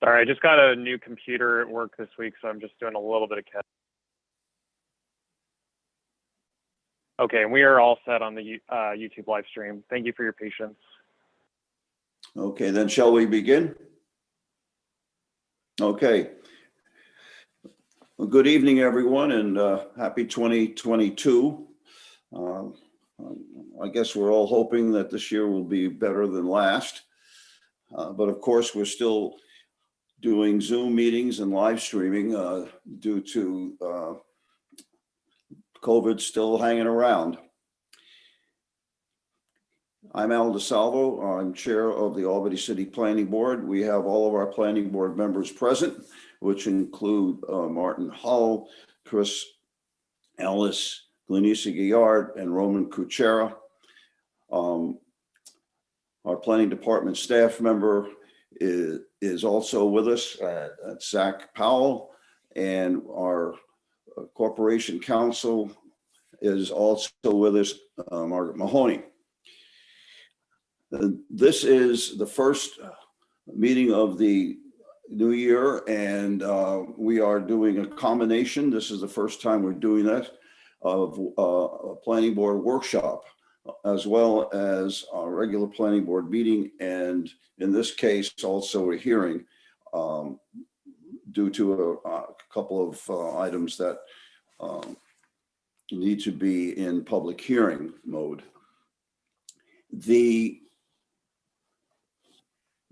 Sorry, I just got a new computer at work this week, so I'm just doing a little bit of catch. Okay, and we are all set on the YouTube live stream. Thank you for your patience. Okay, then shall we begin? Okay. Well, good evening, everyone, and happy 2022. I guess we're all hoping that this year will be better than last. But of course, we're still doing Zoom meetings and live streaming due to COVID still hanging around. I'm Al DeSalvo. I'm chair of the Albany City Planning Board. We have all of our planning board members present, which include Martin Hull, Chris Ellis, Glenisa Guillard, and Roman Kuchera. Our planning department staff member is also with us, Zach Powell, and our corporation counsel is also with us, Margaret Mahoney. This is the first meeting of the new year, and we are doing a combination. This is the first time we're doing that of a planning board workshop, as well as a regular planning board meeting, and in this case also a hearing due to a couple of items that need to be in public hearing mode.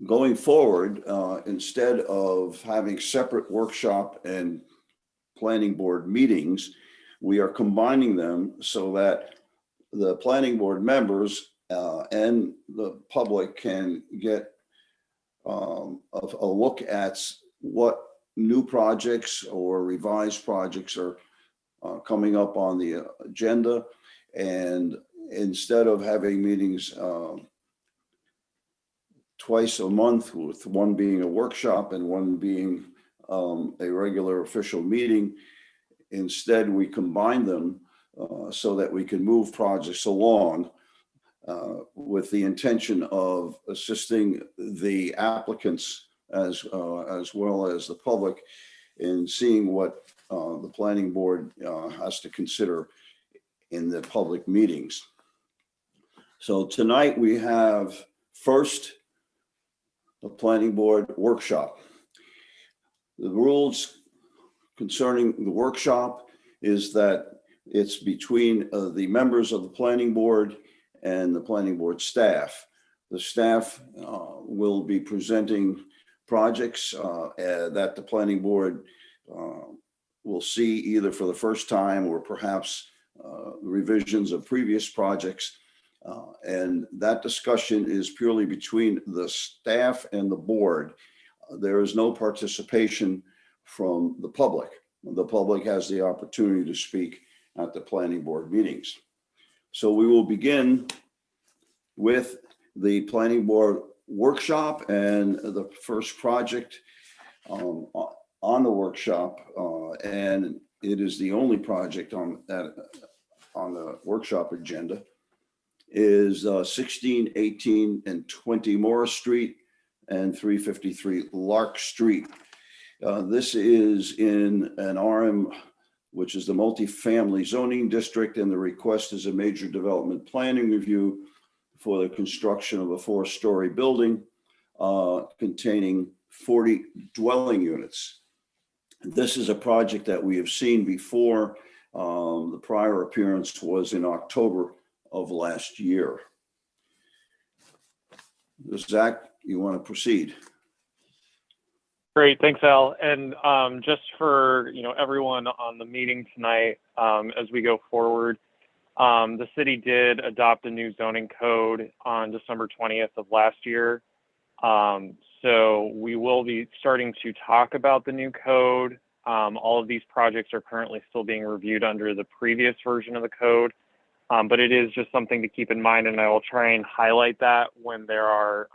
Going forward, instead of having separate workshop and planning board meetings, we are combining them so that the planning board members and the public can get a look at what new projects or revised projects are coming up on the agenda. And instead of having meetings twice a month, with one being a workshop and one being a regular official meeting, instead we combine them so that we can move projects along with the intention of assisting the applicants as well as the public in seeing what the planning board has to consider in the public meetings. So tonight we have first the planning board workshop. The rules concerning the workshop is that it's between the members of the planning board and the planning board staff. The staff will be presenting projects that the planning board will see either for the first time or perhaps revisions of previous projects. And that discussion is purely between the staff and the board. There is no participation from the public. The public has the opportunity to speak at the planning board meetings. So we will begin with the planning board workshop, and the first project on the workshop, and it is the only project on the workshop agenda, is 16, 18, and 20 Morris Street and 353 Lark Street. This is in an RM, which is the multifamily zoning district, and the request is a major development planning review for the construction of a 4-story building containing 40 dwelling units. This is a project that we have seen before. The prior appearance was in October of last year. Zach, you want to proceed? Great, thanks, Al. And just for everyone on the meeting tonight, as we go forward, the city did adopt a new zoning code on December 20th of last year. So we will be starting to talk about the new code. All of these projects are currently still being reviewed under the previous version of the code. But it is just something to keep in mind, and I will try and highlight that when there are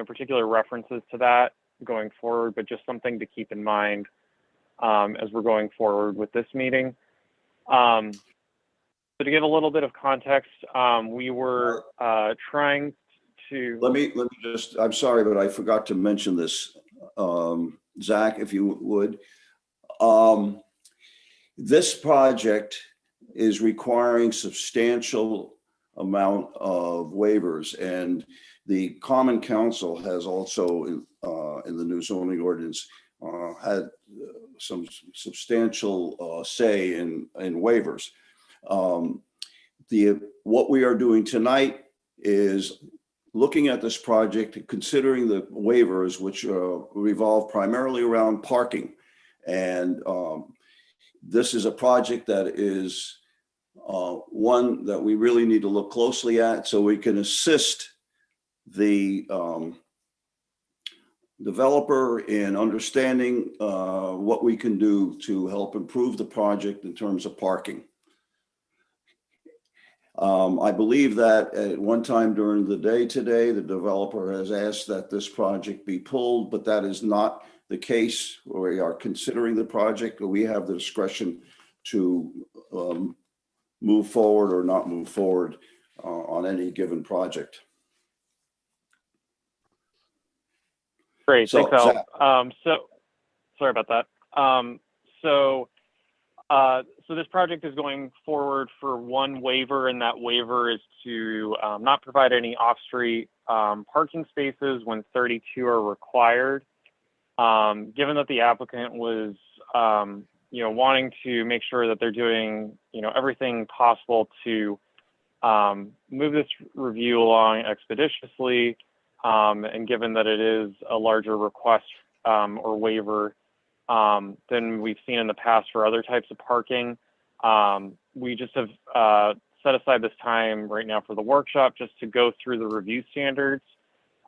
particular references to that going forward, but just something to keep in mind as we're going forward with this meeting. So to give a little bit of context, we were trying to... Let me just, I'm sorry, but I forgot to mention this Zach, if you would. This project is requiring substantial amount of waivers, and the Common Council has also, in the new zoning ordinance, had some substantial say in waivers. What we are doing tonight is looking at this project, considering the waivers, which revolve primarily around parking. And this is a project that is one that we really need to look closely at so we can assist the developer in understanding what we can do to help improve the project in terms of parking. I believe that at one time during the day today, the developer has asked that this project be pulled, but that is not the case. We are considering the project, but we have the discretion to move forward or not move forward on any given project. Great, So, thanks, Al. Zach. So sorry about that. So this project is going forward for one waiver, and that waiver is to not provide any off-street parking spaces when 32 are required. Given that the applicant was, wanting to make sure that they're doing, everything possible to move this review along expeditiously, and given that it is a larger request or waiver than we've seen in the past for other types of parking, we just have set aside this time right now for the workshop just to go through the review standards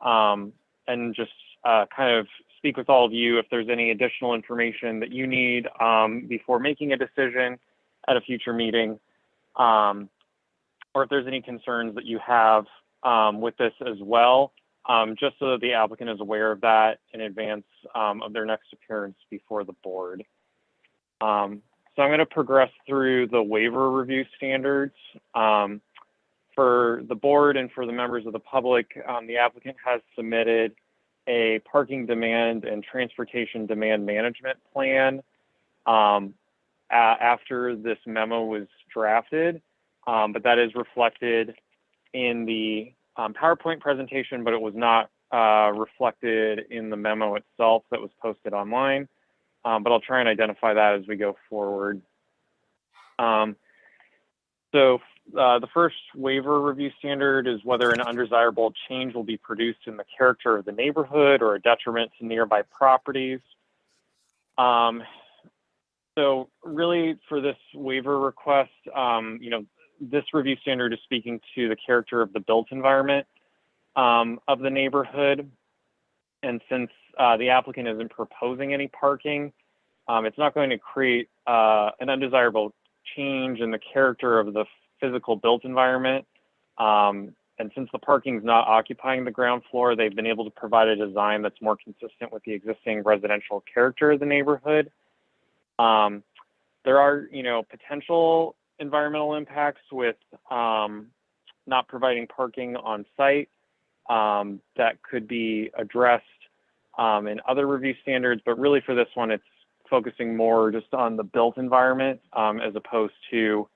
and just kind of speak with all of you if there's any additional information that you need before making a decision at a future meeting, or if there's any concerns that you have with this as well, just so that the applicant is aware of that in advance of their next appearance before the board. So I'm going to progress through the waiver review standards. For the board and for the members of the public, the applicant has submitted a parking demand and transportation demand management plan after this memo was drafted, but that is reflected in the PowerPoint presentation, but it was not reflected in the memo itself that was posted online. But I'll try and identify that as we go forward. So the first waiver review standard is whether an undesirable change will be produced in the character of the neighborhood or a detriment to nearby properties. So really for this waiver request, this review standard is speaking to the character of the built environment of the neighborhood. And since the applicant isn't proposing any parking, it's not going to create an undesirable change in the character of the physical built environment. And since the parking is not occupying the ground floor, they've been able to provide a design that's more consistent with the existing residential character of the neighborhood. There are, potential environmental impacts with not providing parking on site that could be addressed in other review standards, but really for this one, it's focusing more just on the built environment as opposed to,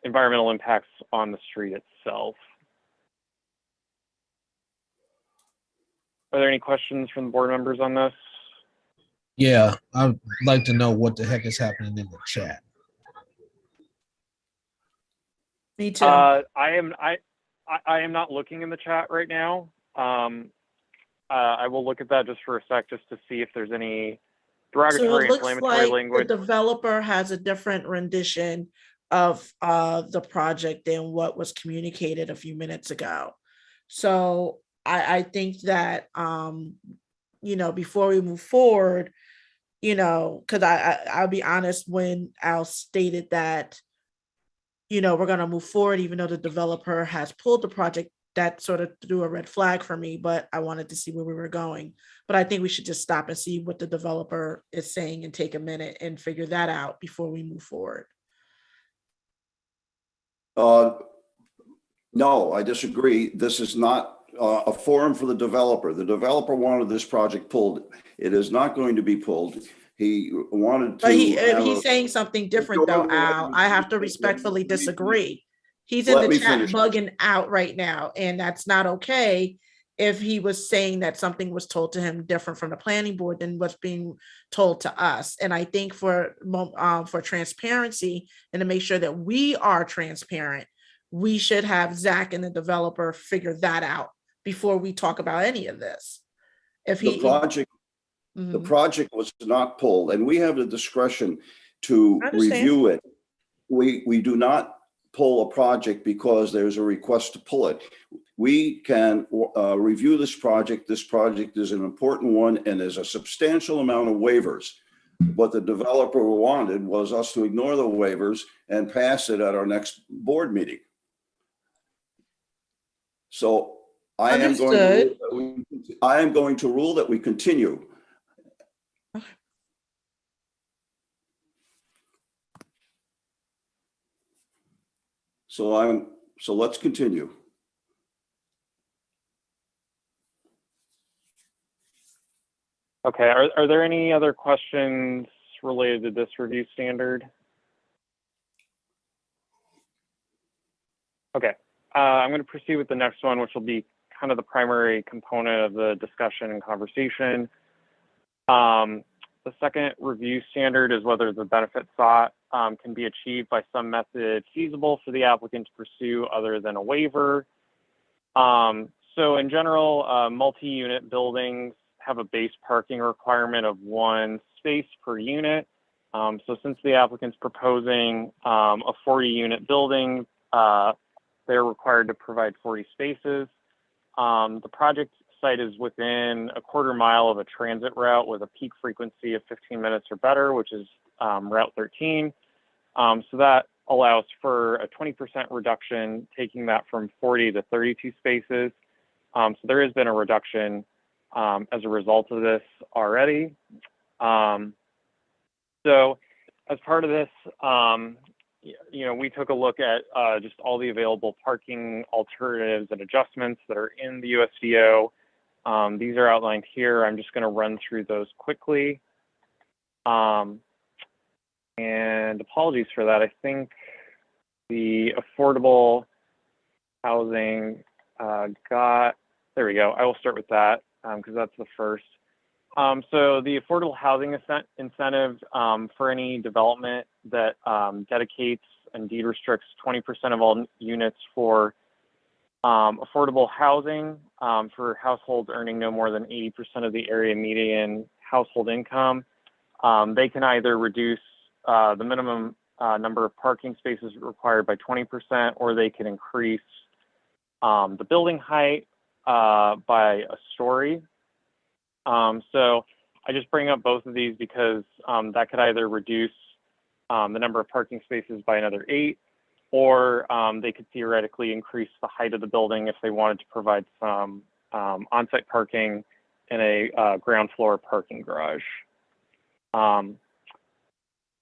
environmental impacts on the street itself. Are there any questions from the board members on this? Yeah, I'd like to know what the heck is happening in the chat. Me too. I am not looking in the chat right now. I will look at that just for a sec, just to see if there's any derogatory, inflammatory language. The developer has a different rendition of the project than what was communicated a few minutes ago. So I think that before we move forward, because I'll be honest, when Al stated that we're going to move forward, even though the developer has pulled the project, that sort of threw a red flag for me, but I wanted to see where we were going. But I think we should just stop and see what the developer is saying and take a minute and figure that out before we move forward. No, I disagree. This is not a forum for the developer. The developer wanted this project pulled. It is not going to be pulled. He wanted to But have he's saying something different though, Al. I have to respectfully disagree. He's in Let the me chat finish. bugging out right now, and that's not okay. If he was saying that something was told to him different from the planning board than what's being told to us. And I think for transparency and to make sure that we are transparent, we should have Zach and the developer figure that out before we talk about any of this. If The project was not pulled, and we have the discretion to review it. We do not pull a project because there's a request to pull it. We can review this project. This project is an important one, and there's a substantial amount of waivers. What the developer wanted was us to ignore the waivers and pass it at our next board meeting. So I am going to rule that we continue. So let's continue. Okay, are there any other questions related to this review standard? Okay, I'm going to proceed with the next one, which will be kind of the primary component of the discussion and conversation. The second review standard is whether the benefit sought can be achieved by some method feasible for the applicant to pursue other than a waiver. So in general, multi-unit buildings have a base parking requirement of 1 space per unit. So since the applicant's proposing a 40-unit building, they're required to provide 40 spaces. The project site is within a quarter mile of a transit route with a peak frequency of 15 minutes or better, which is Route 13. So that allows for a 20% reduction, taking that from 40 to 32 spaces. So there has been a reduction as a result of this already. So as part of this, we took a look at just all the available parking alternatives and adjustments that are in the USDO. These are outlined here. I'm just going to run through those quickly. And apologies for that. I think the affordable housing there we go. I will start with that because that's the first. So the affordable housing incentive for any development that dedicates and deed restricts 20% of all units for affordable housing for households earning no more than 80% of the area median household income. They can either reduce the minimum number of parking spaces required by 20%, or they can increase the building height by a story. So I just bring up both of these because that could either reduce the number of parking spaces by another 8, or they could theoretically increase the height of the building if they wanted to provide some on-site parking in a ground floor parking garage.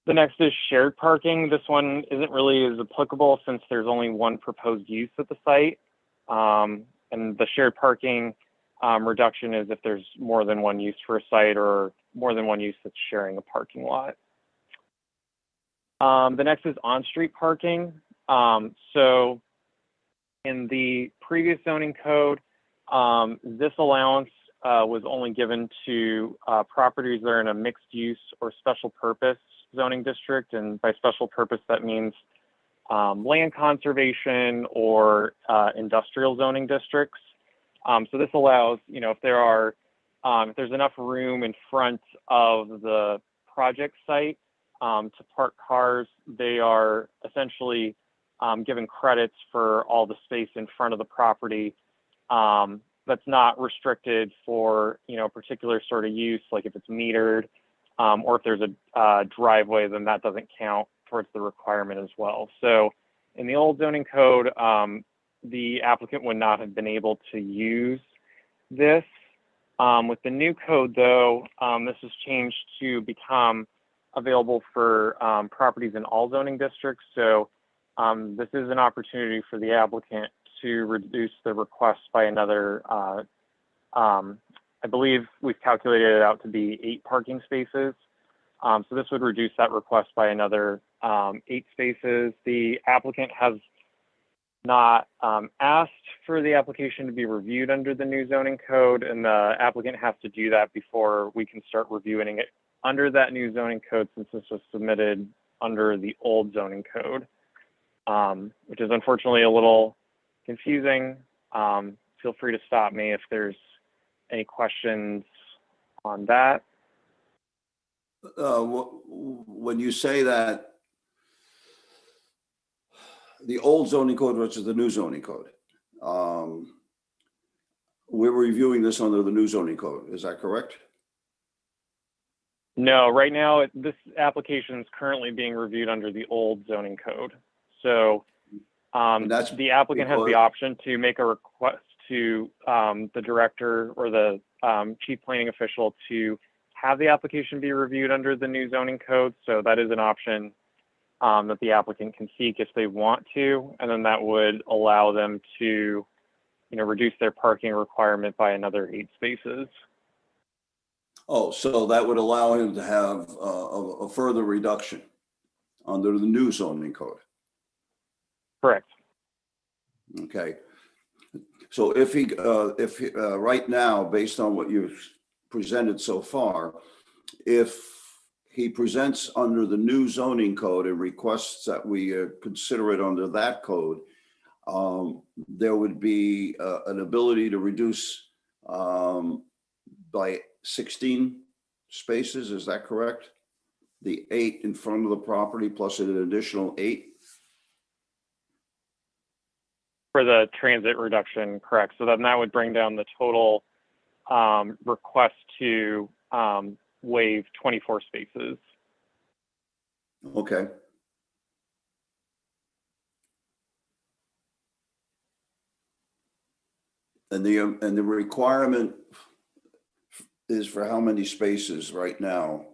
The next is shared parking. This one isn't really as applicable since there's only one proposed use at the site. And the shared parking reduction is if there's more than one use for a site or more than one use that's sharing a parking lot. The next is on-street parking. So in the previous zoning code, this allowance was only given to properties that are in a mixed use or special purpose zoning district. And by special purpose, that means land conservation or industrial zoning districts. So this allows, if there's enough room in front of the project site to park cars, they are essentially given credits for all the space in front of the property that's not restricted for, a particular sort of use, like if it's metered, or if there's a driveway, then that doesn't count towards the requirement as well. So in the old zoning code, the applicant would not have been able to use this. With the new code, though, this has changed to become available for properties in all zoning districts. So this is an opportunity for the applicant to reduce the request by another, I believe we've calculated it out to be 8 parking spaces. So this would reduce that request by another 8 spaces. The applicant has not asked for the application to be reviewed under the new zoning code, and the applicant has to do that before we can start reviewing it under that new zoning code, since this was submitted under the old zoning code, which is unfortunately a little confusing. Feel free to stop me if there's any questions on that. When you say that, the old zoning code versus the new zoning code, we're reviewing this under the new zoning code. Is that correct? No, right now, this application is currently being reviewed under the old zoning code. So the applicant has the option to make a request to the director or the chief planning official to have the application be reviewed under the new zoning code. So that is an option that the applicant can seek if they want to, and then that would allow them to, reduce their parking requirement by another 8 spaces. Oh, so that would allow him to have a further reduction under the new zoning code. Correct. Okay. So if right now, based on what you've presented so far, if he presents under the new zoning code and requests that we consider it under that code, there would be an ability to reduce by 16 spaces. Is that correct? The 8 in front of the property plus an additional 8? For the transit reduction, correct. So then that would bring down the total request to waive 24 spaces. Okay. And the requirement is for how many spaces right now?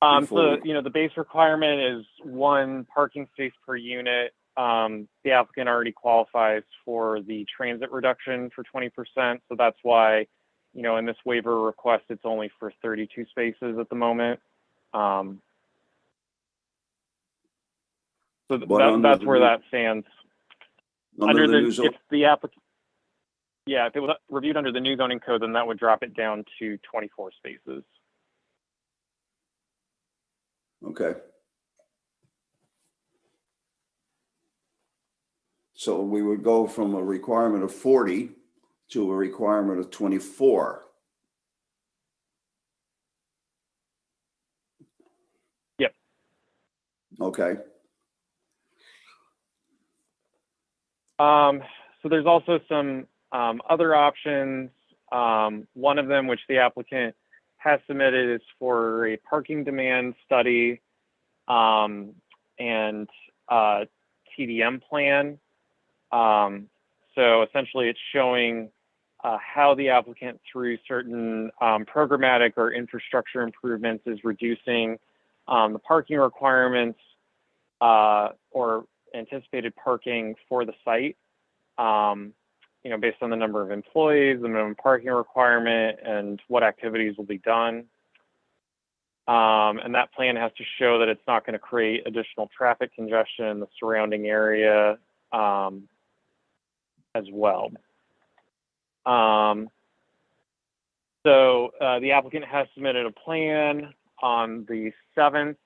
So, the base requirement is 1 parking space per unit. The applicant already qualifies for the transit reduction for 20%. So that's why, in this waiver request, it's only for 32 spaces at the moment. So that's where that stands. Under the new zoning, if it was reviewed under the new zoning code, then that would drop it down to 24 spaces. Okay. So we would go from a requirement of 40 to a requirement of 24. Yep. Okay. So there's also some other options. One of them, which the applicant has submitted, is for a parking demand study and TDM plan. So essentially it's showing how the applicant, through certain programmatic or infrastructure improvements, is reducing the parking requirements or anticipated parking for the site, based on the number of employees, the minimum parking requirement, and what activities will be done. And that plan has to show that it's not going to create additional traffic congestion in the surrounding area as well. So the applicant has submitted a plan on the 7th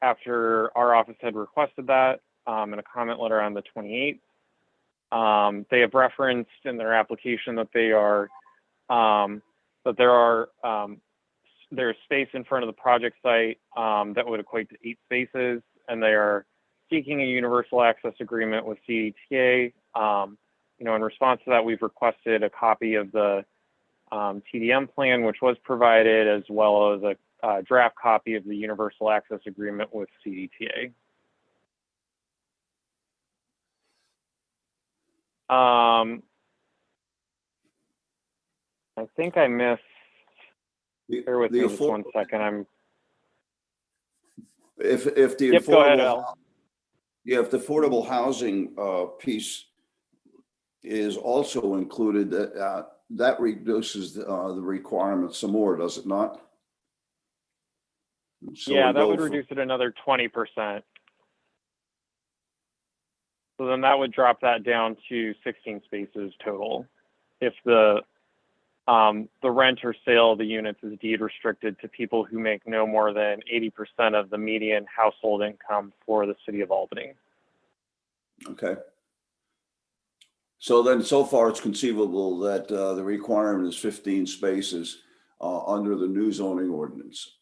after our office had requested that, and a comment letter on the 28th. They have referenced in their application that there's space in front of the project site that would equate to 8 spaces, and they are seeking a universal access agreement with CDTA. In response to that, we've requested a copy of the TDM plan, which was provided, as well as a draft copy of the universal access agreement with CDTA. I think I missed. Bear with me just 1 second. If the Yep, go ahead, Al. Yeah, if the affordable housing piece is also included, that reduces the requirements some more, does it not? So Yeah, we that go would from- reduce it another 20%. So then that would drop that down to 16 spaces total. If the rent or sale of the units is deed restricted to people who make no more than 80% of the median household income for the city of Albany. Okay. So then, so far, it's conceivable that the requirement is 15 spaces under the new zoning ordinance.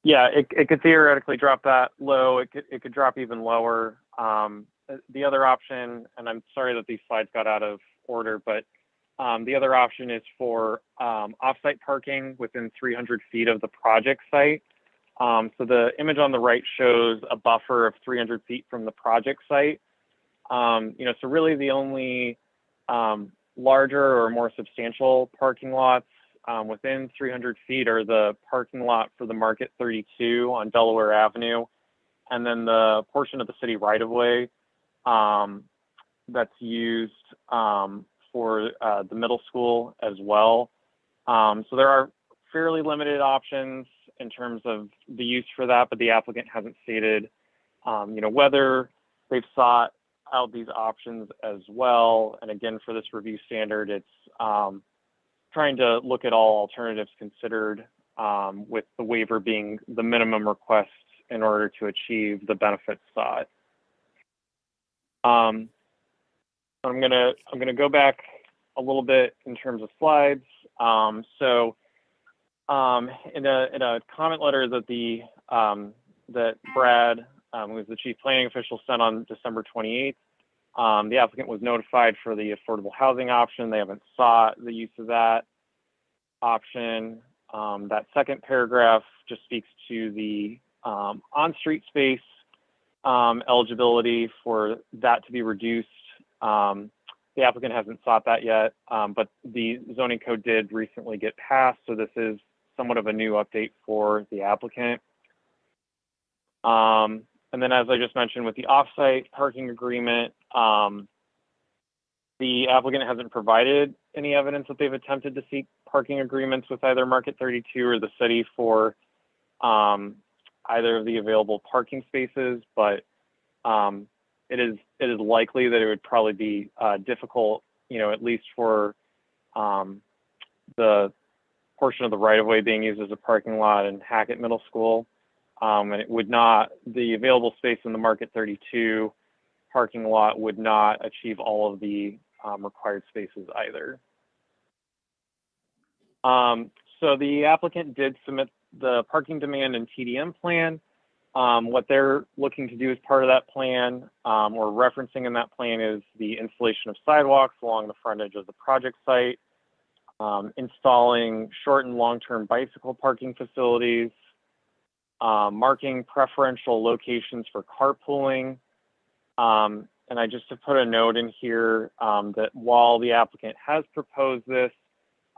Yeah, it could theoretically drop that low. It could drop even lower. The other option, and I'm sorry that these slides got out of order, but the other option is for off-site parking within 300 feet of the project site. So the image on the right shows a buffer of 300 feet from the project site. So really the only larger or more substantial parking lots within 300 feet are the parking lot for the Market 32 on Delaware Avenue, and then the portion of the city right-of-way that's used for the middle school as well. So there are fairly limited options in terms of the use for that, but the applicant hasn't stated, whether they've sought out these options as well. And again, for this review standard, it's trying to look at all alternatives considered, with the waiver being the minimum request in order to achieve the benefits sought. I'm gonna go back a little bit in terms of slides. In a comment letter that that Brad, who was the chief planning official, sent on December 28th, the applicant was notified for the affordable housing option. They haven't sought the use of that option. That second paragraph just speaks to the on-street space eligibility for that to be reduced. The applicant hasn't sought that yet, but the zoning code did recently get passed, so this is somewhat of a new update for the applicant. And then, as I just mentioned, with the off-site parking agreement, the applicant hasn't provided any evidence that they've attempted to seek parking agreements with either Market 32 or the city for either of the available parking spaces, but it is likely that it would probably be difficult, at least for the portion of the right-of-way being used as a parking lot in Hackett Middle School. And it would not, the available space in the Market 32 parking lot would not achieve all of the required spaces either. So the applicant did submit the parking demand and TDM plan. What they're looking to do as part of that plan, or referencing in that plan, is the installation of sidewalks along the frontage of the project site, installing short and long-term bicycle parking facilities, marking preferential locations for carpooling. And I just have put a note in here that while the applicant has proposed this,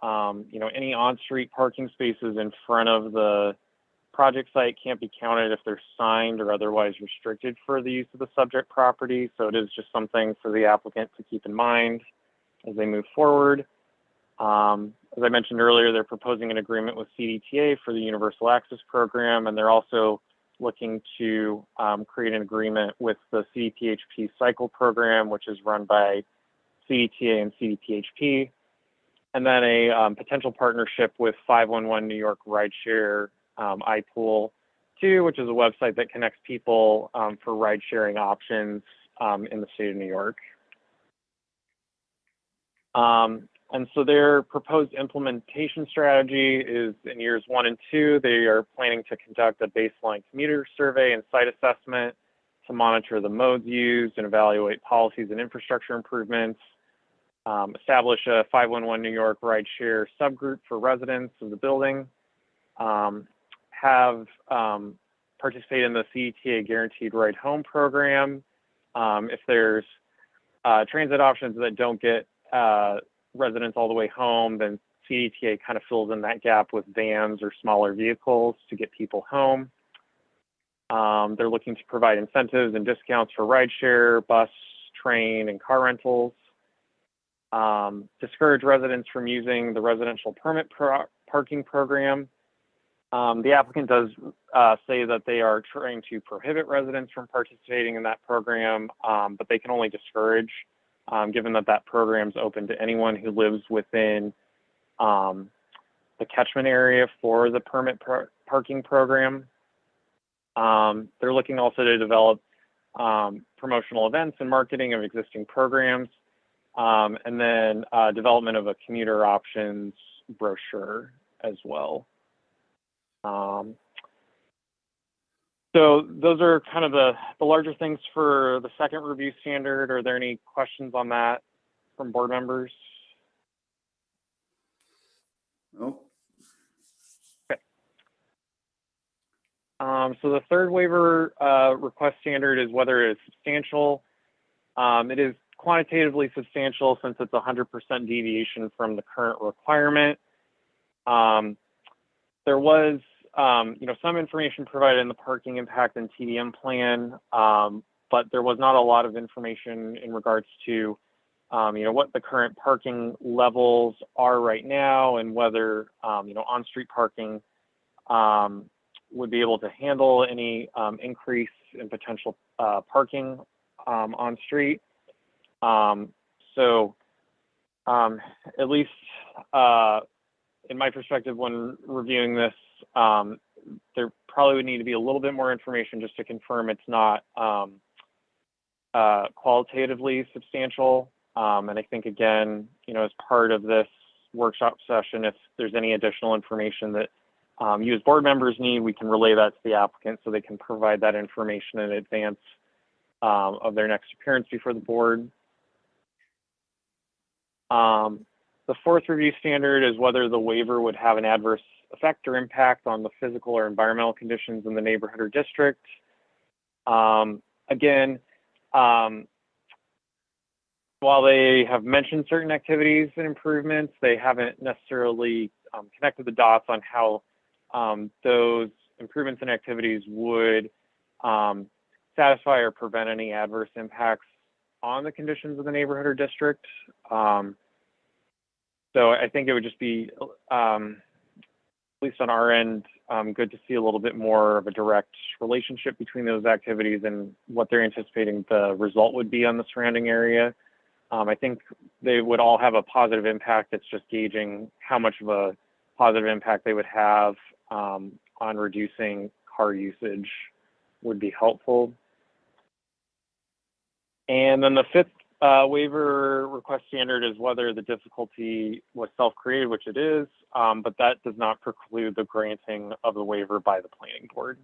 any on-street parking spaces in front of the project site can't be counted if they're signed or otherwise restricted for the use of the subject property. So it is just something for the applicant to keep in mind as they move forward. As I mentioned earlier, they're proposing an agreement with CDTA for the Universal Access Program, and they're also looking to create an agreement with the CDPHP Cycle Program, which is run by CDTA and CDPHP, and then a potential partnership with 511 New York Rideshare iPool 2, which is a website that connects people for ride-sharing options in the state of New York. And so their proposed implementation strategy is in years 1 and 2, they are planning to conduct a baseline commuter survey and site assessment to monitor the modes used and evaluate policies and infrastructure improvements, establish a 511 New York rideshare subgroup for residents of the building, have participate in the CETA Guaranteed Ride Home program. If there's transit options that don't get residents all the way home, then CDTA kind of fills in that gap with vans or smaller vehicles to get people home. They're looking to provide incentives and discounts for rideshare, bus, train, and car rentals. Discourage residents from using the residential permit parking program. The applicant does say that they are trying to prohibit residents from participating in that program, but they can only discourage, given that that program is open to anyone who lives within the catchment area for the permit parking program. They're looking also to develop promotional events and marketing of existing programs, and then development of a commuter options brochure as well. So those are kind of the larger things for the second review standard. Are there any questions on that from board members? No. Okay. So the third waiver request standard is whether it is substantial. It is quantitatively substantial since it's 100% deviation from the current requirement. There was some information provided in the parking impact and TDM plan, but there was not a lot of information in regards to, what the current parking levels are right now and whether, on-street parking would be able to handle any increase in potential parking on street. So at least in my perspective, when reviewing this, there probably would need to be a little bit more information just to confirm it's not qualitatively substantial. And I think, again, as part of this workshop session, if there's any additional information that you as board members need, we can relay that to the applicant so they can provide that information in advance of their next appearance before the board. The fourth review standard is whether the waiver would have an adverse effect or impact on the physical or environmental conditions in the neighborhood or district. Again, while they have mentioned certain activities and improvements, they haven't necessarily connected the dots on how those improvements and activities would satisfy or prevent any adverse impacts on the conditions of the neighborhood or district. So I think it would just be, at least on our end, good to see a little bit more of a direct relationship between those activities and what they're anticipating the result would be on the surrounding area. I think they would all have a positive impact. It's just gauging how much of a positive impact they would have on reducing car usage would be helpful. And then the fifth waiver request standard is whether the difficulty was self-created, which it is, but that does not preclude the granting of the waiver by the planning board.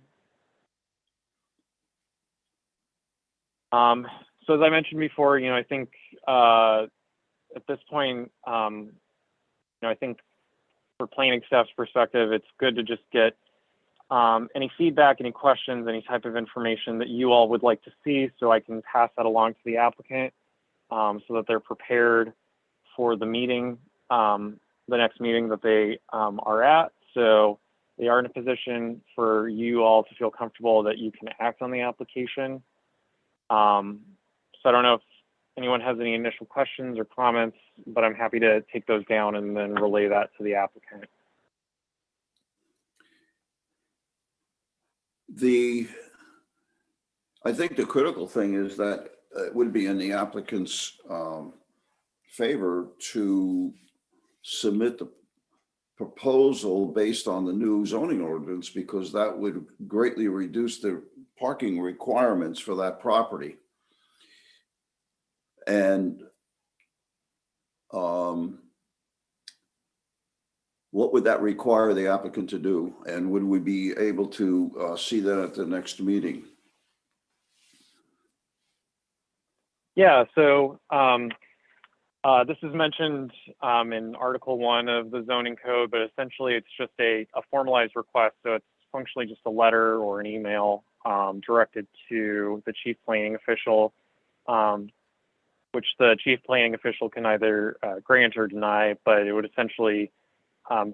So as I mentioned before, I think at this point, I think for planning staff's perspective, it's good to just get any feedback, any questions, any type of information that you all would like to see so I can pass that along to the applicant so that they're prepared for the meeting, the next meeting that they are at. So they are in a position for you all to feel comfortable that you can act on the application. So I don't know if anyone has any initial questions or comments, but I'm happy to take those down and then relay that to the applicant. I think the critical thing is that it would be in the applicant's favor to submit the proposal based on the new zoning ordinance, because that would greatly reduce the parking requirements for that property. And what would that require the applicant to do? And would we be able to see that at the next meeting? Yeah, so this is mentioned in Article 1 of the zoning code, but essentially it's just a formalized request. So it's functionally just a letter or an email directed to the chief planning official, which the chief planning official can either grant or deny, but it would essentially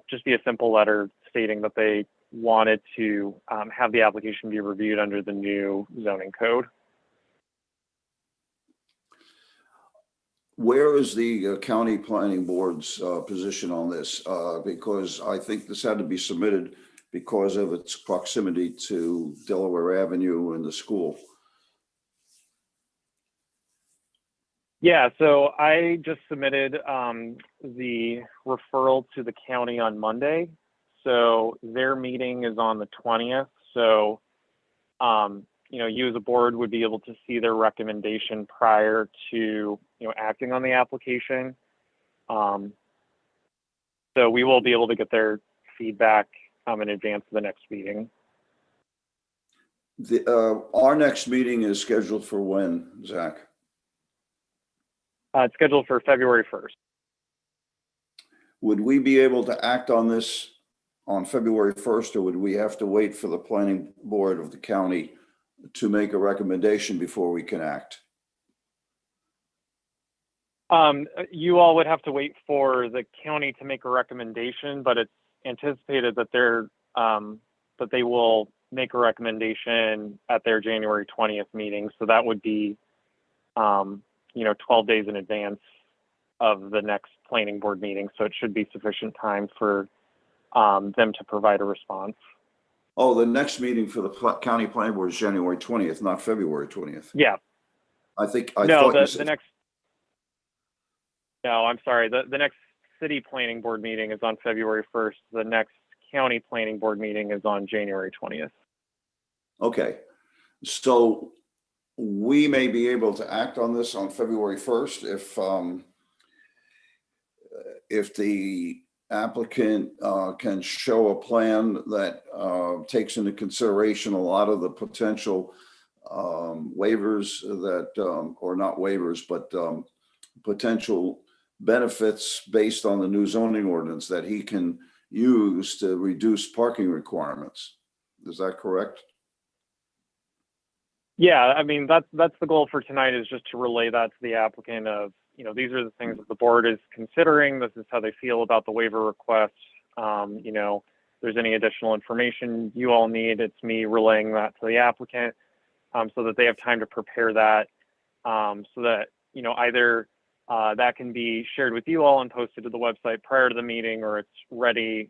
just be a simple letter stating that they wanted to have the application be reviewed under the new zoning code. Where is the county planning board's position on this? Because I think this had to be submitted because of its proximity to Delaware Avenue and the school. Yeah, so I just submitted the referral to the county on Monday. So their meeting is on the 20th. So, you know, you as a board would be able to see their recommendation prior to, you know, acting on the application. So we will be able to get their feedback in advance of the next meeting. Our next meeting is scheduled for when, Zach? It's scheduled for February 1st. Would we be able to act on this on February 1st, or would we have to wait for the planning board of the county to make a recommendation before we can act? You all would have to wait for the county to make a recommendation, but it's anticipated that that they will make a recommendation at their January 20th meeting. So that would be, you know, 12 days in advance of the next planning board meeting. So it should be sufficient time for them to provide a response. Oh, the next meeting for the county planning board is January 20th, not February 20th. Yeah. I No, thought you said... No, I'm sorry. The next city planning board meeting is on February 1st. The next county planning board meeting is on January 20th. Okay. So we may be able to act on this on February 1st if the applicant can show a plan that takes into consideration a lot of the potential waivers that, or not waivers, but potential benefits based on the new zoning ordinance that he can use to reduce parking requirements. Is that correct? Yeah, I mean, that's the goal for tonight, is just to relay that to the applicant of, you know, these are the things that the board is considering. This is how they feel about the waiver request. You know, if there's any additional information you all need, it's me relaying that to the applicant so that they have time to prepare that, so that, you know, either that can be shared with you all and posted to the website prior to the meeting, or it's ready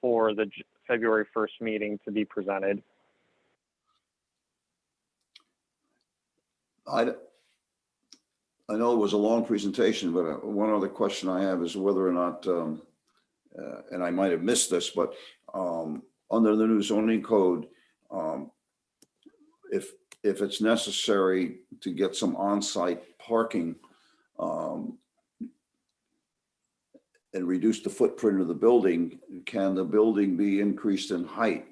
for the February 1st meeting to be presented. I know it was a long presentation, but one other question I have is whether or not, and I might have missed this, but under the new zoning code, if it's necessary to get some on-site parking and reduce the footprint of the building, can the building be increased in height?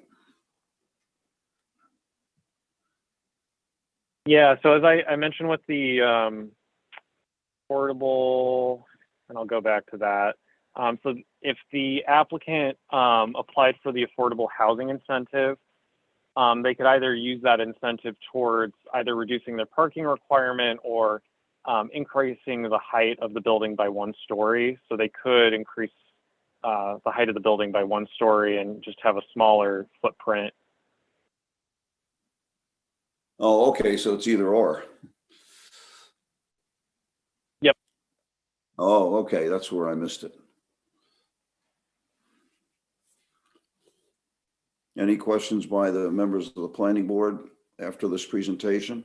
Yeah, so as I mentioned with the affordable, and I'll go back to that. So if the applicant applied for the affordable housing incentive, they could either use that incentive towards either reducing their parking requirement or increasing the height of the building by 1 story. So they could increase the height of the building by 1 story and just have a smaller footprint. Oh, okay, so it's either or. Yep. Oh, okay, that's where I missed it. Any questions by the members of the planning board after this presentation?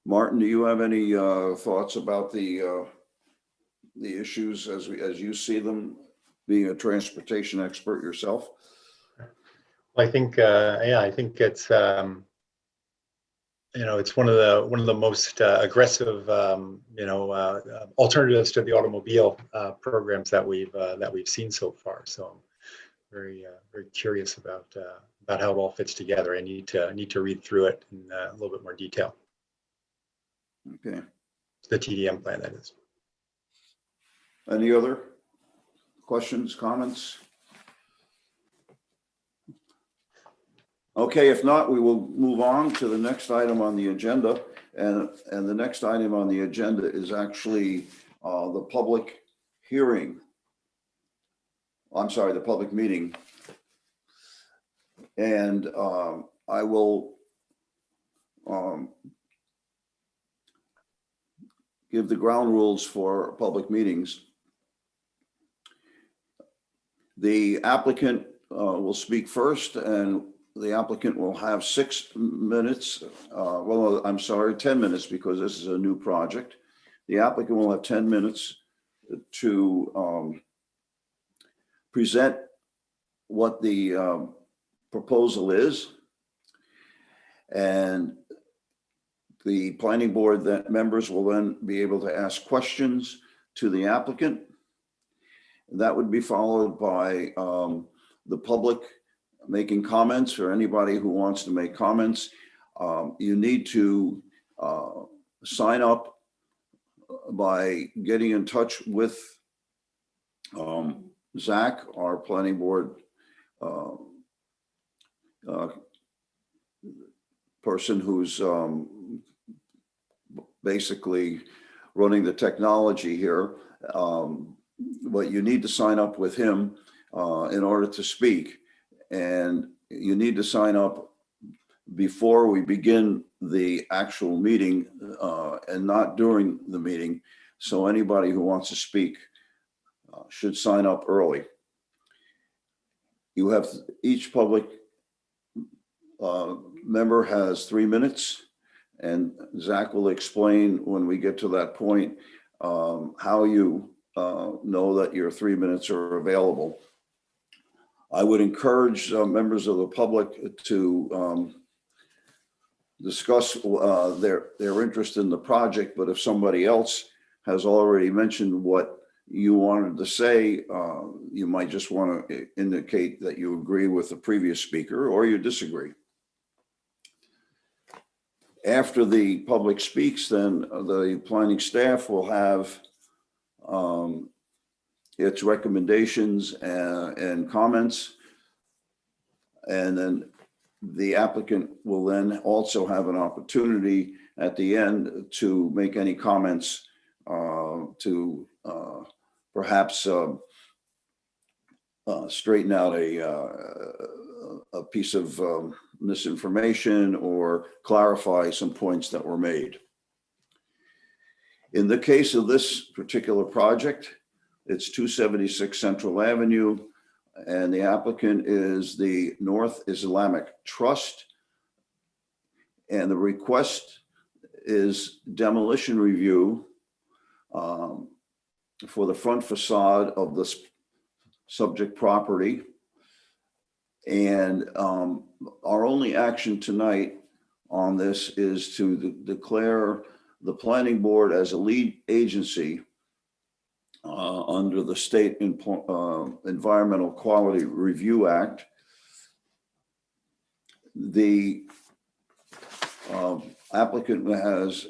Martin, do you have any thoughts about the issues as you see them, being a transportation expert yourself? Well, I think, yeah, I think it's, you know, it's one of the most aggressive, you know, alternatives to the automobile programs that we've seen so far. So I'm very curious about how it all fits together. I need to read through it in a little bit more detail. Okay. The TDM plan, that is. Any other questions, comments? Okay, if not, we will move on to the next item on the agenda. And the next item on the agenda is actually the public hearing I'm sorry, the public meeting. And I will give the ground rules for public meetings. The applicant will speak first, and the applicant will have 6 minutes. Well, I'm sorry, 10 minutes, because this is a new project. The applicant will have 10 minutes to present what the proposal is. And the planning board members will then be able to ask questions to the applicant. That would be followed by the public making comments, or anybody who wants to make comments. You need to sign up by getting in touch with Zach, our planning board person who's basically running the technology here. But you need to sign up with him in order to speak. And you need to sign up before we begin the actual meeting and not during the meeting. So anybody who wants to speak should sign up early. You have, each public member has 3 minutes, and Zach will explain when we get to that point how you know that your 3 minutes are available. I would encourage members of the public to discuss their interest in the project, but if somebody else has already mentioned what you wanted to say, you might just want to indicate that you agree with the previous speaker or you disagree. After the public speaks, then the planning staff will have its recommendations and comments. And then the applicant will then also have an opportunity at the end to make any comments to perhaps straighten out a piece of misinformation or clarify some points that were made. In the case of this particular project, it's 276 Central Avenue, and the applicant is the North Islamic Trust. And the request is demolition review for the front facade of this subject property. And our only action tonight on this is to declare the planning board as a lead agency under the State Environmental Quality Review Act. The applicant has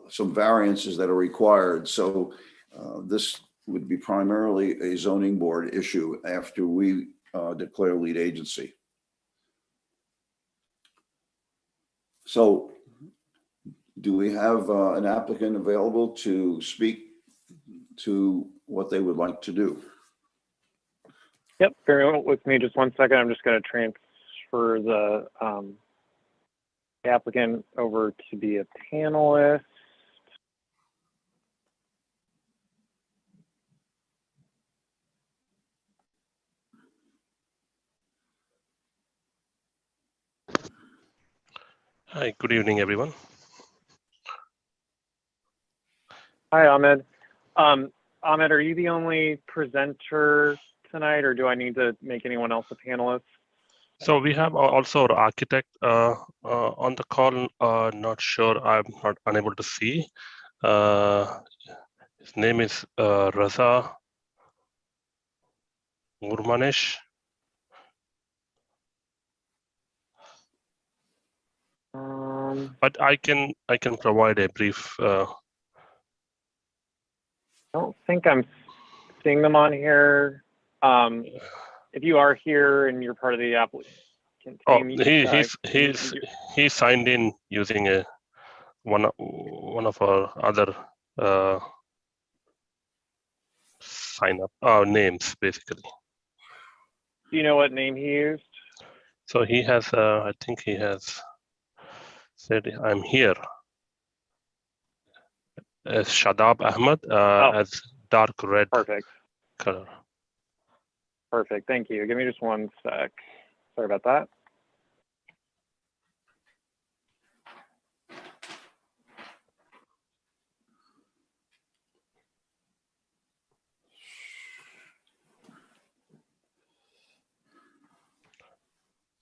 some variances that are required. So this would be primarily a zoning board issue after we declare lead agency. So do we have an applicant available to speak to what they would like to do? Yep, bear with me just 1 second. I'm just going to transfer the applicant over to be a panelist. Hi, good evening, everyone. Hi, Ahmed. Ahmed, are you the only presenter tonight, or do I need to make anyone else a panelist? So we have also our architect on the call. Not sure, I'm not unable to see. His name is Raza Murmanesh. But I can provide a brief. I don't think I'm seeing them on here. If you are here and you're part of the applicant team, he signed in using one of our other sign up names basically. Do you know what name he used? So he has, I think he has said, "I'm here." As Shadab Ahmed as dark red Perfect. color. Perfect. Thank you. Give me just one sec. Sorry about that.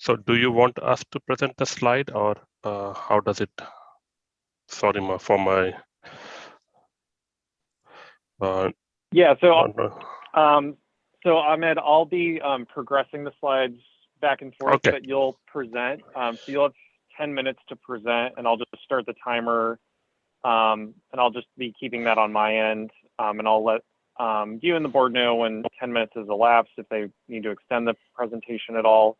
So do you want us to present the slide, or how does it? Sorry, for my. Yeah. So no. So Ahmed, I'll be progressing the slides back and forth, Okay. but you'll present. So you'll have 10 minutes to present, and I'll just start the timer, and I'll just be keeping that on my end, and I'll let you and the board know when 10 minutes has elapsed if they need to extend the presentation at all.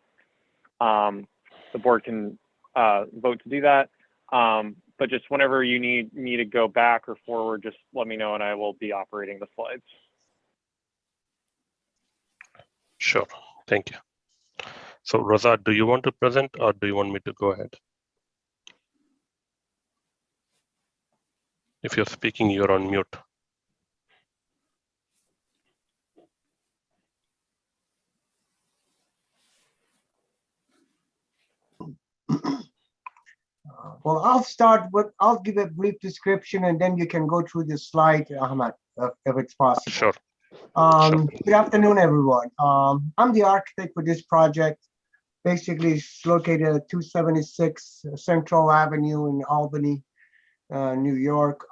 The board can vote to do that, but just whenever you need me to go back or forward, just let me know, and I will be operating the slides. Sure. Thank you. So Rosa, do you want to present, or do you want me to go ahead? If you're speaking, you're on mute. Well, I'll give a brief description and then you can go through the slide, Ahmed, if it's possible. Sure. Good afternoon, everyone. I'm the architect for this project. Basically, it's located at 276 Central Avenue in Albany, New York.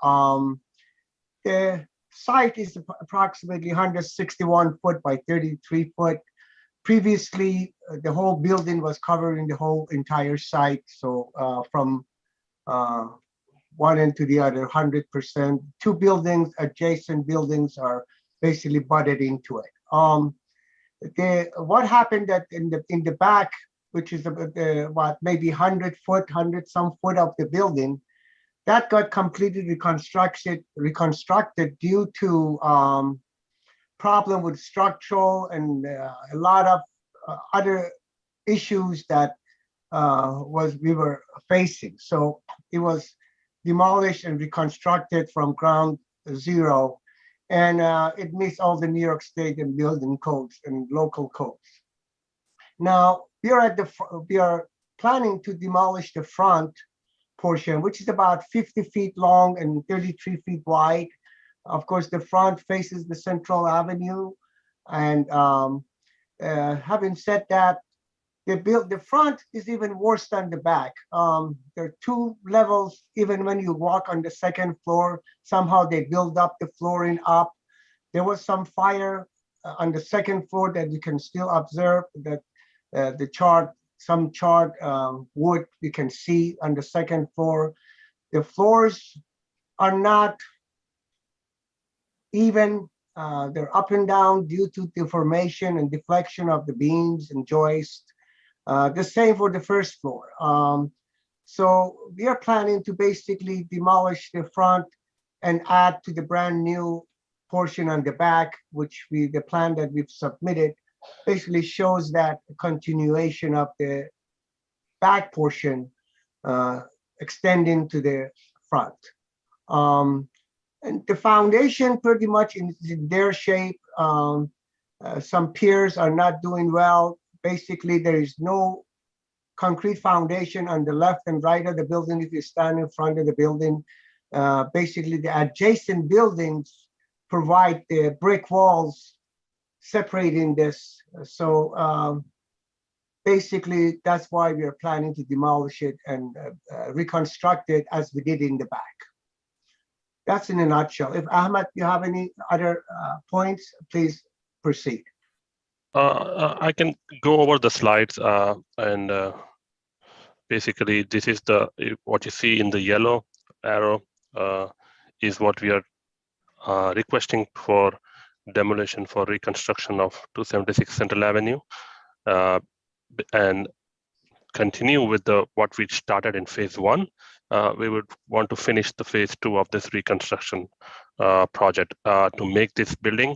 The site is approximately 161 foot by 33 foot. Previously, the whole building was covering the whole entire site. So from one end to the other, 100%. Two buildings, adjacent buildings, are basically butted into it. What happened that in the back, which is what, maybe 100 some foot of the building, that got completely reconstructed due to problem with structural and a lot of other issues that we were facing. So it was demolished and reconstructed from ground zero, and it meets all the New York State and building codes and local codes. Now we are planning to demolish the front portion, which is about 50 feet long and 33 feet wide. Of course, the front faces the Central Avenue, and having said that, the front is even worse than the back. There are two levels. Even when you walk on the second floor, somehow they build up the flooring up. There was some fire on the second floor that you can still observe, that some charred wood you can see on the second floor. The floors are not even, they're up and down due to deformation and deflection of the beams and joists. The same for the first floor. So we are planning to basically demolish the front and add to the brand new portion on the back, which the plan that we've submitted basically shows that continuation of the back portion extending to the front. And the foundation pretty much is in their shape. Some piers are not doing well. Basically, there is no concrete foundation on the left and right of the building if you stand in front of the building. Basically, the adjacent buildings provide the brick walls separating this. So basically, that's why we are planning to demolish it and reconstruct it as we did in the back. That's in a nutshell. If Ahmed, you have any other points, please proceed. I can go over the slides, and basically this is what you see in the yellow arrow is what we are requesting for demolition for reconstruction of 276 Central Avenue, and continue with what we started in phase 1. We would want to finish the phase 2 of this reconstruction project to make this building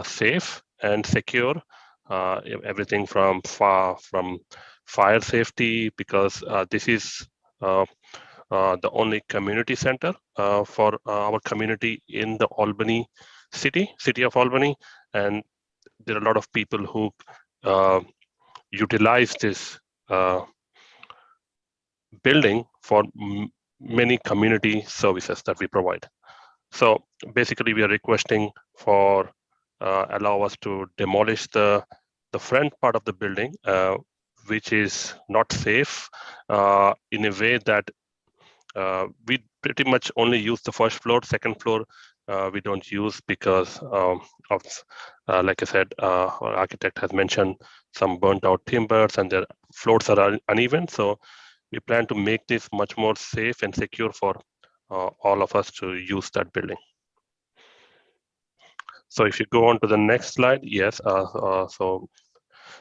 safe and secure. Everything from fire safety, because this is the only community center for our community in the Albany city of Albany, and there are a lot of people who utilize this building for many community services that we provide. So basically, we are requesting for allow us to demolish the front part of the building, which is not safe, in a way that we pretty much only use the first floor. Second floor we don't use because of like I said, our architect has mentioned some burnt out timbers and their floors are uneven. So we plan to make this much more safe and secure for all of us to use that building. So if you go on to the next slide, yes. So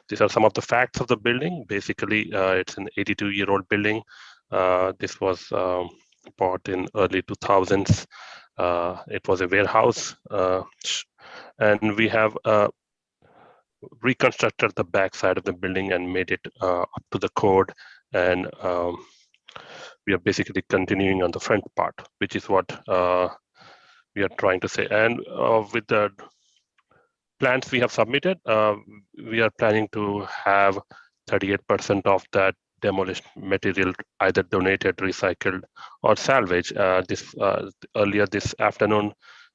these are some of the facts of the building. Basically, it's an 82-year-old building. This was bought in early 2000s. It was a warehouse, and we have reconstructed the back side of the building and made it up to the code. And we are basically continuing on the front part, which is what we are trying to say. And with the plans we have submitted, we are planning to have 38% of that demolished material either donated, recycled, or salvaged. Earlier this afternoon,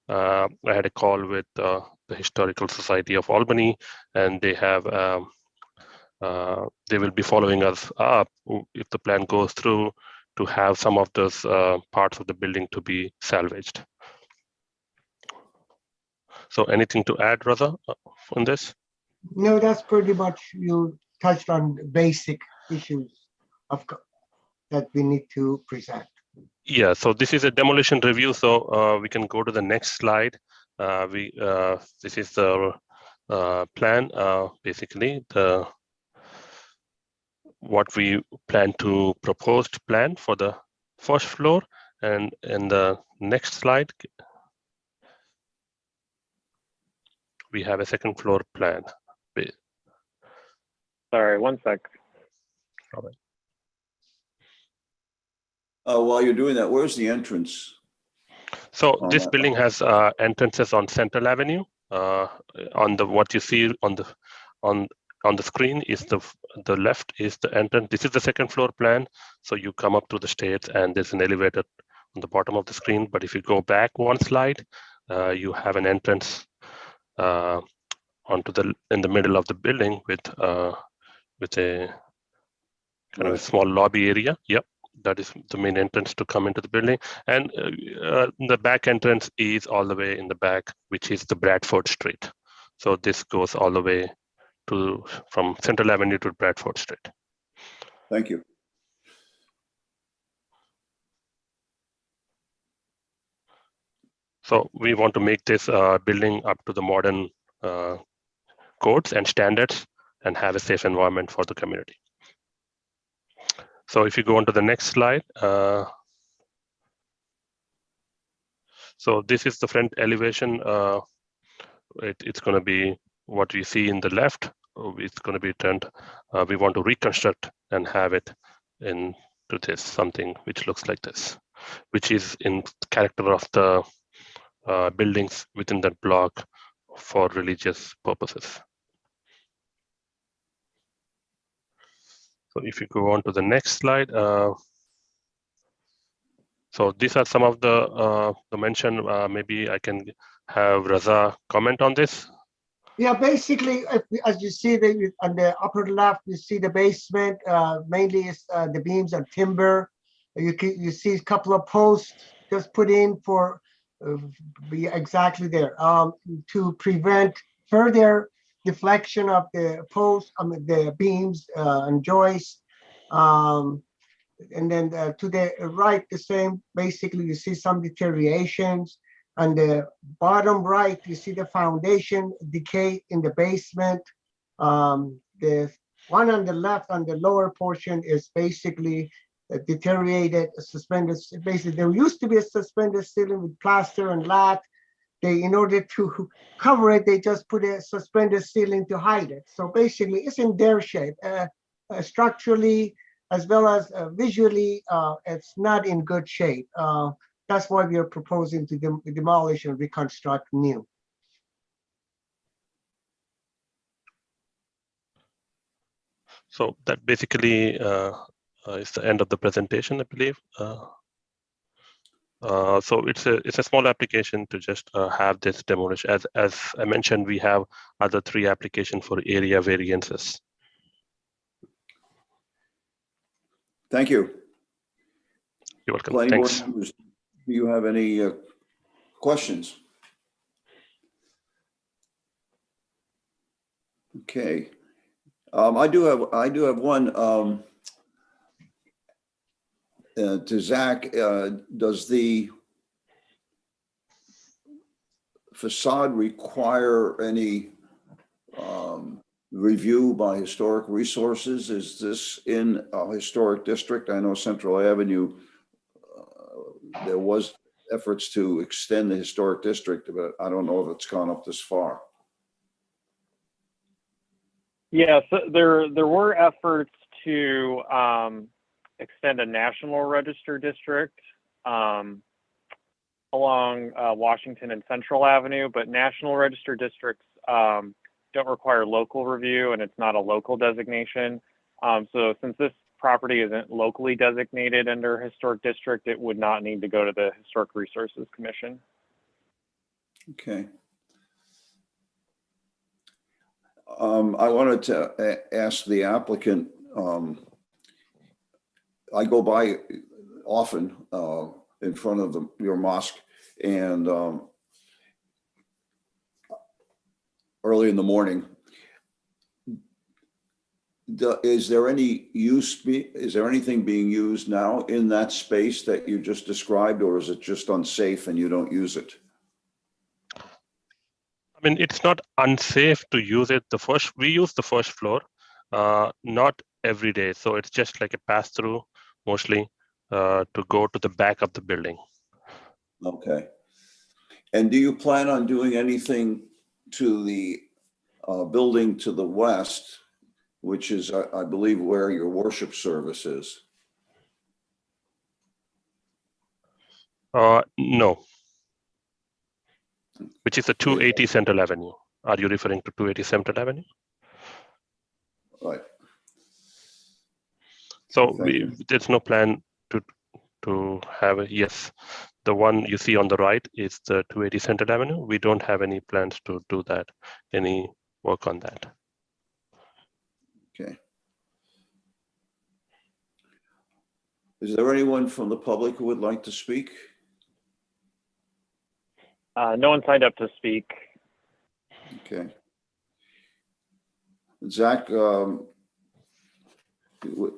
I had a call with the Historical Society of Albany, and they have they will be following us up if the plan goes through to have some of those parts of the building to be salvaged. So anything to add, Raza, on this? No, that's pretty much, you touched on basic issues that we need to present. Yeah, so this is a demolition review, so we can go to the next slide. This is the plan, basically what we plan to proposed plan for the first floor, and in the next slide we have a second floor plan. Sorry, one sec. All right. While you're doing that, where's the entrance? So this building has entrances on Central Avenue. On the what you see on the screen is the left is the entrance. This is the second floor plan. So you come up to the stairs and there's an elevator on the bottom of the screen. But if you go back one slide, you have an entrance in the middle of the building with a kind of a small lobby area. Yep. That is the main entrance to come into the building. And the back entrance is all the way in the back, which is the Bradford Street. So this goes all the way from Central Avenue to Bradford Street. Thank you. So we want to make this building up to the modern codes and standards and have a safe environment for the community. So if you go on to the next slide, so this is the front elevation. It's going to be what we see in the left. It's going to be turned. We want to reconstruct and have it into this, something which looks like this, which is in character of the buildings within that block for religious purposes. So if you go on to the next slide, so these are some of the mention. Maybe I can have Raza comment on this. Yeah, basically, as you see on the upper left, you see the basement. Mainly is the beams are timber. You see a couple of posts just put in for be exactly there to prevent further deflection of the posts, the beams and joists. And then to the right, the same. Basically, you see some deteriorations. On the bottom right, you see the foundation decay in the basement. The one on the left, on the lower portion, is basically deteriorated, suspended. Basically, there used to be a suspended ceiling with plaster and lath. in order to cover it, they just put a suspended ceiling to hide it. So basically, it's in their shape, structurally as well as visually. It's not in good shape. That's why we are proposing to demolish and reconstruct new. So that basically is the end of the presentation, I believe. So it's a small application to just have this demolished. As I mentioned, we have other 3 applications for area variances. Thank you. You're welcome. Planning board Thanks. members, do you have any questions? Okay. I do have one to Zach. Does the facade require any review by historic resources? Is this in a historic district? I know Central Avenue, there was efforts to extend the historic district, but I don't know if it's gone up this far. Yeah, so there were efforts to extend a National Register district along Washington and Central Avenue, but National Register districts don't require local review, and it's not a local designation. So since this property isn't locally designated under historic district, it would not need to go to the Historic Resources Commission. Okay. I wanted to ask the applicant, I go by often in front of your mosque, and early in the morning. Is there any use? Is there anything being used now in that space that you just described, or is it just unsafe and you don't use it? I mean, it's not unsafe to use it. We use the first floor, not every day. So it's just like a pass through mostly to go to the back of the building. Okay. And do you plan on doing anything to the building to the west, which is, I believe, where your worship service is? No. Which is the 280 Central Avenue. Are you referring to 280 Central Avenue? Right. So Thank you. there's no plan to have a, yes. The one you see on the right is the 280 Central Avenue. We don't have any plans to do that, any work on that. Okay. Is there anyone from the public who would like to speak? No one signed up to speak. Okay. Zach,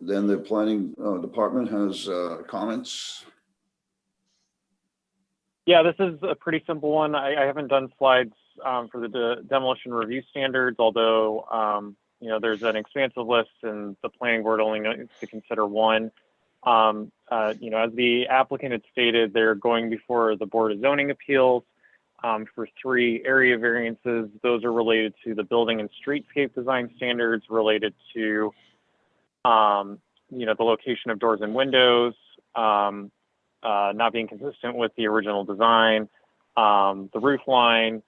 then the planning department has comments. Yeah, this is a pretty simple one. I haven't done slides for the demolition review standards, although you know, there's an expansive list and the planning board only needs to consider one. You know, as the applicant had stated, they're going before the Board of Zoning Appeals for 3 area variances. Those are related to the building and streetscape design standards, related to you know, the location of doors and windows, not being consistent with the original design, the roof line,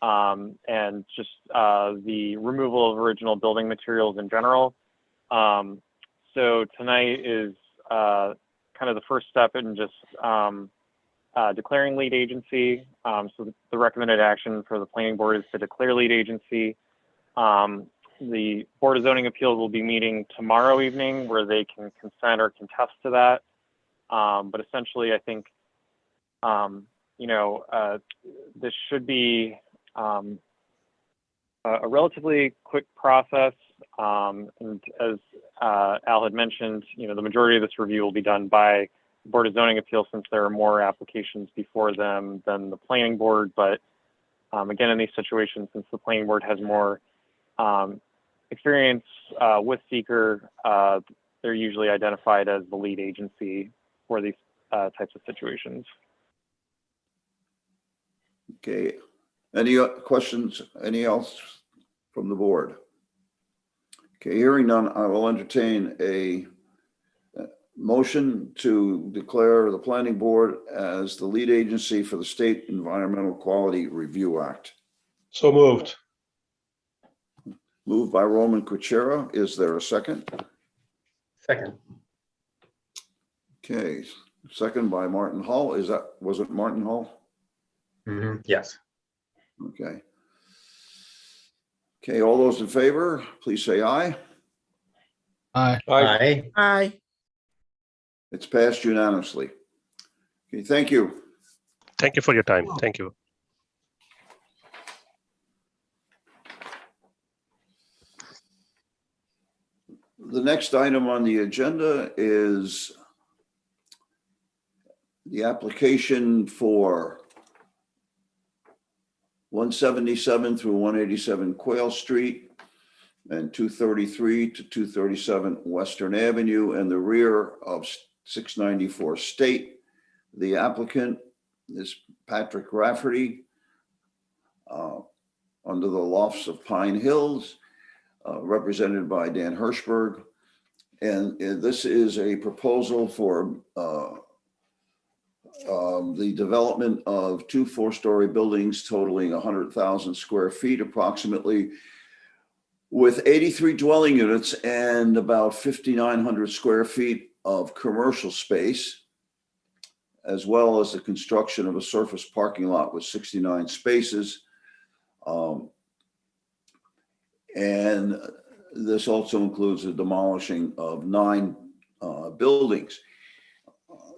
and just the removal of original building materials in general. So tonight is kind of the first step in just declaring lead agency. So the recommended action for the planning board is to declare lead agency. The Board of Zoning Appeals will be meeting tomorrow evening, where they can consent or contest to that. But essentially, I think, you know, this should be a relatively quick process. And as Al had mentioned, you know, the majority of this review will be done by the Board of Zoning Appeals, since there are more applications before them than the planning board. But again, in these situations, since the planning board has more experience with seeker, they're usually identified as the lead agency for these types of situations. Okay, any questions, any else from the board? Okay, hearing none, I will entertain a motion to declare the planning board as the lead agency for the State Environmental Quality Review Act. So moved. Moved by Roman Kuchera. Is there a second? Second. Okay, second by Martin Hull. Was it Martin Hull? Yes. Okay. Okay, all those in favor, please say aye. Aye. Aye. Aye. It's passed unanimously. Okay, thank you. Thank you for your time. Thank you. The next item on the agenda is the application for 177 through 187 Quail Street and 233 to 237 Western Avenue and the rear of 694 State. The applicant is Patrick Rafferty, under the Lofts of Pine Hills, represented by Dan Hirschberg. And this is a proposal for the development of two 4-story buildings totaling 100,000 square feet approximately, with 83 dwelling units and about 5,900 square feet of commercial space, as well as the construction of a surface parking lot with 69 spaces. And this also includes the demolishing of 9 buildings.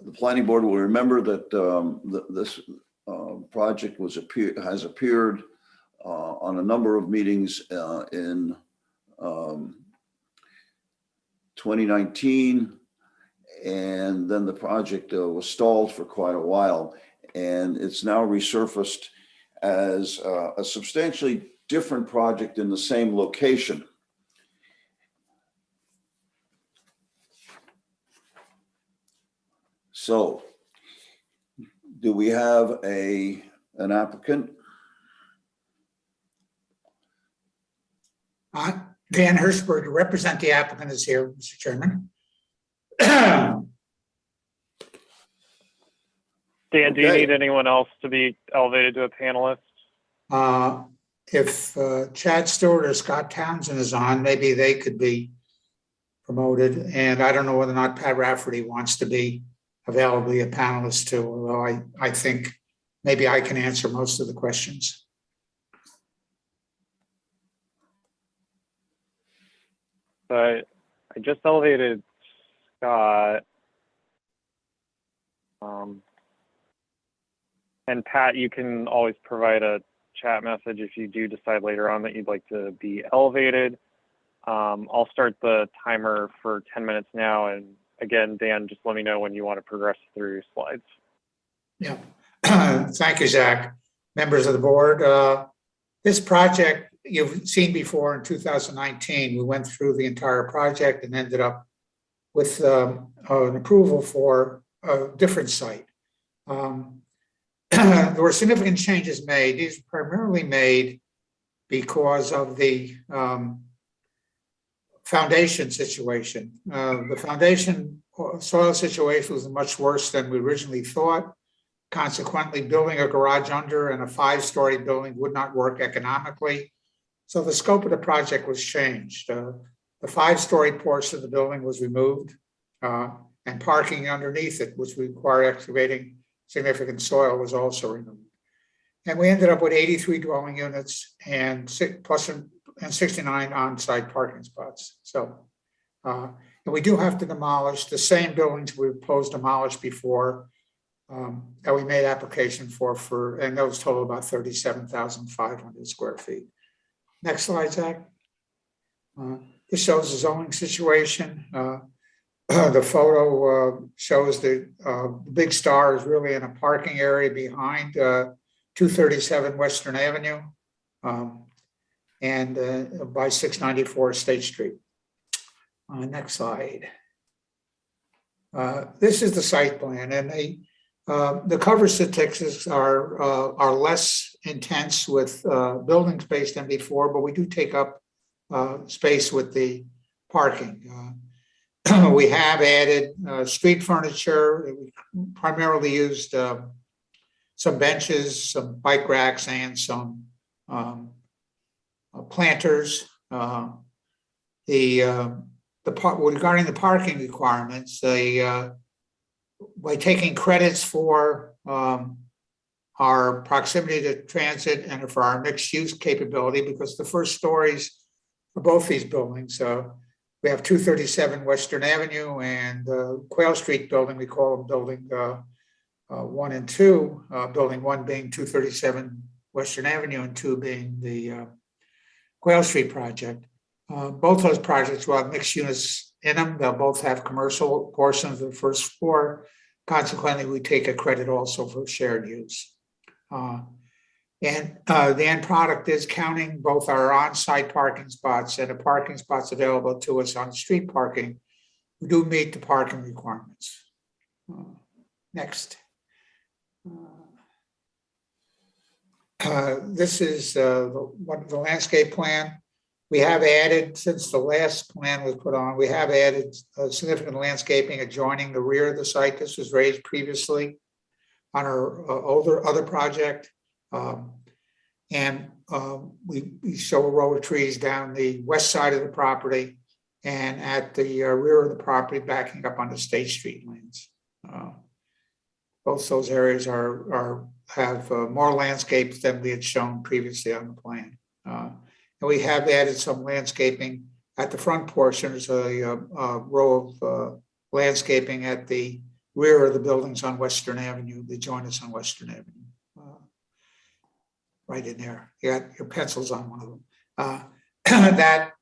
The planning board will remember that this project has appeared on a number of meetings in 2019, and then the project was stalled for quite a while, and it's now resurfaced as a substantially different project in the same location. So, do we have an applicant? Dan Hirschberg, to represent the applicant, is here, Mr. Chairman. Dan, do you Okay. need anyone else to be elevated to a panelist? If Chad Stewart or Scott Townsend is on, maybe they could be promoted. And I don't know whether or not Pat Rafferty wants to be available a panelist too, although I think maybe I can answer most of the questions. But I just elevated Scott. And Pat, you can always provide a chat message if you do decide later on that you'd like to be elevated. I'll start the timer for 10 minutes now. And again, Dan, just let me know when you want to progress through your slides. Yeah. Thank you, Zach. Members of the board, this project you've seen before in 2019. We went through the entire project and ended up with an approval for a different site. There were significant changes made. These were primarily made because of the foundation situation. The foundation soil situation was much worse than we originally thought. Consequently, building a garage under and a 5-story building would not work economically. So the scope of the project was changed. The 5-story portion of the building was removed, and parking underneath it, which required excavating significant soil, was also removed. And we ended up with 83 dwelling units and 69 on-site parking spots. So, and we do have to demolish the same buildings we proposed to demolish before, that we made application for, and those total about 37,500 square feet. Next slide, Zach. This shows the zoning situation. The photo shows the big star is really in a parking area behind 237 Western Avenue and by 694 State Street. Next slide. This is the site plan, and The cover statistics are less intense with building space than before, but we do take up space with the parking. We have added street furniture. We primarily used some benches, some bike racks, and some planters. Regarding the parking requirements, by taking credits for our proximity to transit and for our mixed use capability, because the first stories of both these buildings, we have 237 Western Avenue and Quail Street building, we call them building 1 and 2, building 1 being 237 Western Avenue and 2 being the Quail Street project. Both those projects will have mixed units in them. They'll both have commercial portions of the first floor. Consequently, we take a credit also for shared use. And the end product is counting both our on-site parking spots and the parking spots available to us on street parking. We do meet the parking requirements. Next. This is the landscape plan. We have added, since the last plan was put on, we have added significant landscaping adjoining the rear of the site. This was raised previously on our other project. We show a row of trees down the west side of the property and at the rear of the property backing up onto State Street lands. Both those areas have more landscapes than we had shown previously on the plan. And we have added some landscaping at the front portion. There's a row of landscaping at the rear of the buildings on Western Avenue. They join us on Western Avenue. Right in there. You got your pencils on one of them. That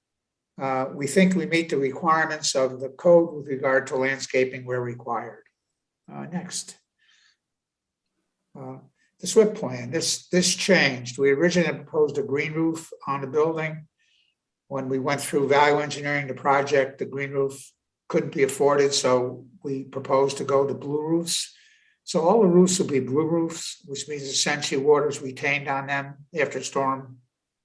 we think we meet the requirements of the code with regard to landscaping where required. Next. The SWIP plan, this changed. We originally proposed a green roof on the building. When we went through value engineering the project, the green roof couldn't be afforded, so we proposed to go to blue roofs. So all the roofs will be blue roofs, which means essentially water is retained on them after storm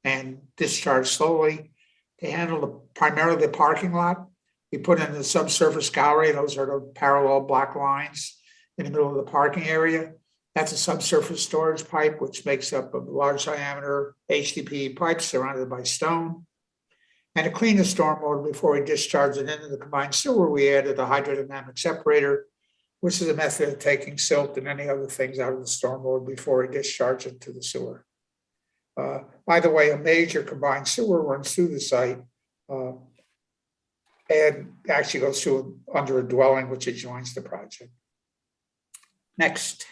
and discharged slowly. They handle primarily the parking lot. We put in the subsurface gallery. Those are the parallel black lines in the middle of the parking area. That's a subsurface storage pipe, which makes up a large diameter HDPE pipe surrounded by stone. And to clean the stormwater before we discharge it into the combined sewer, we added a hydrodynamic separator, which is a method of taking silt and any other things out of the stormwater before we discharge it to the sewer. By the way, a major combined sewer runs through the site and actually goes through under a dwelling which adjoins the project. Next.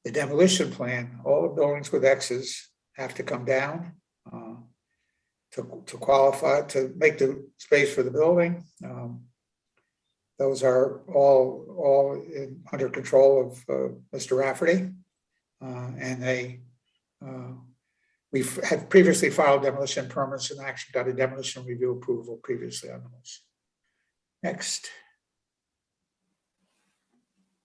The demolition plan, all the buildings with X's have to come down to qualify, to make the space for the building. Those are all under control of Mr. Rafferty. And we've had previously filed demolition permits and actually got a demolition review approval previously on those. Next.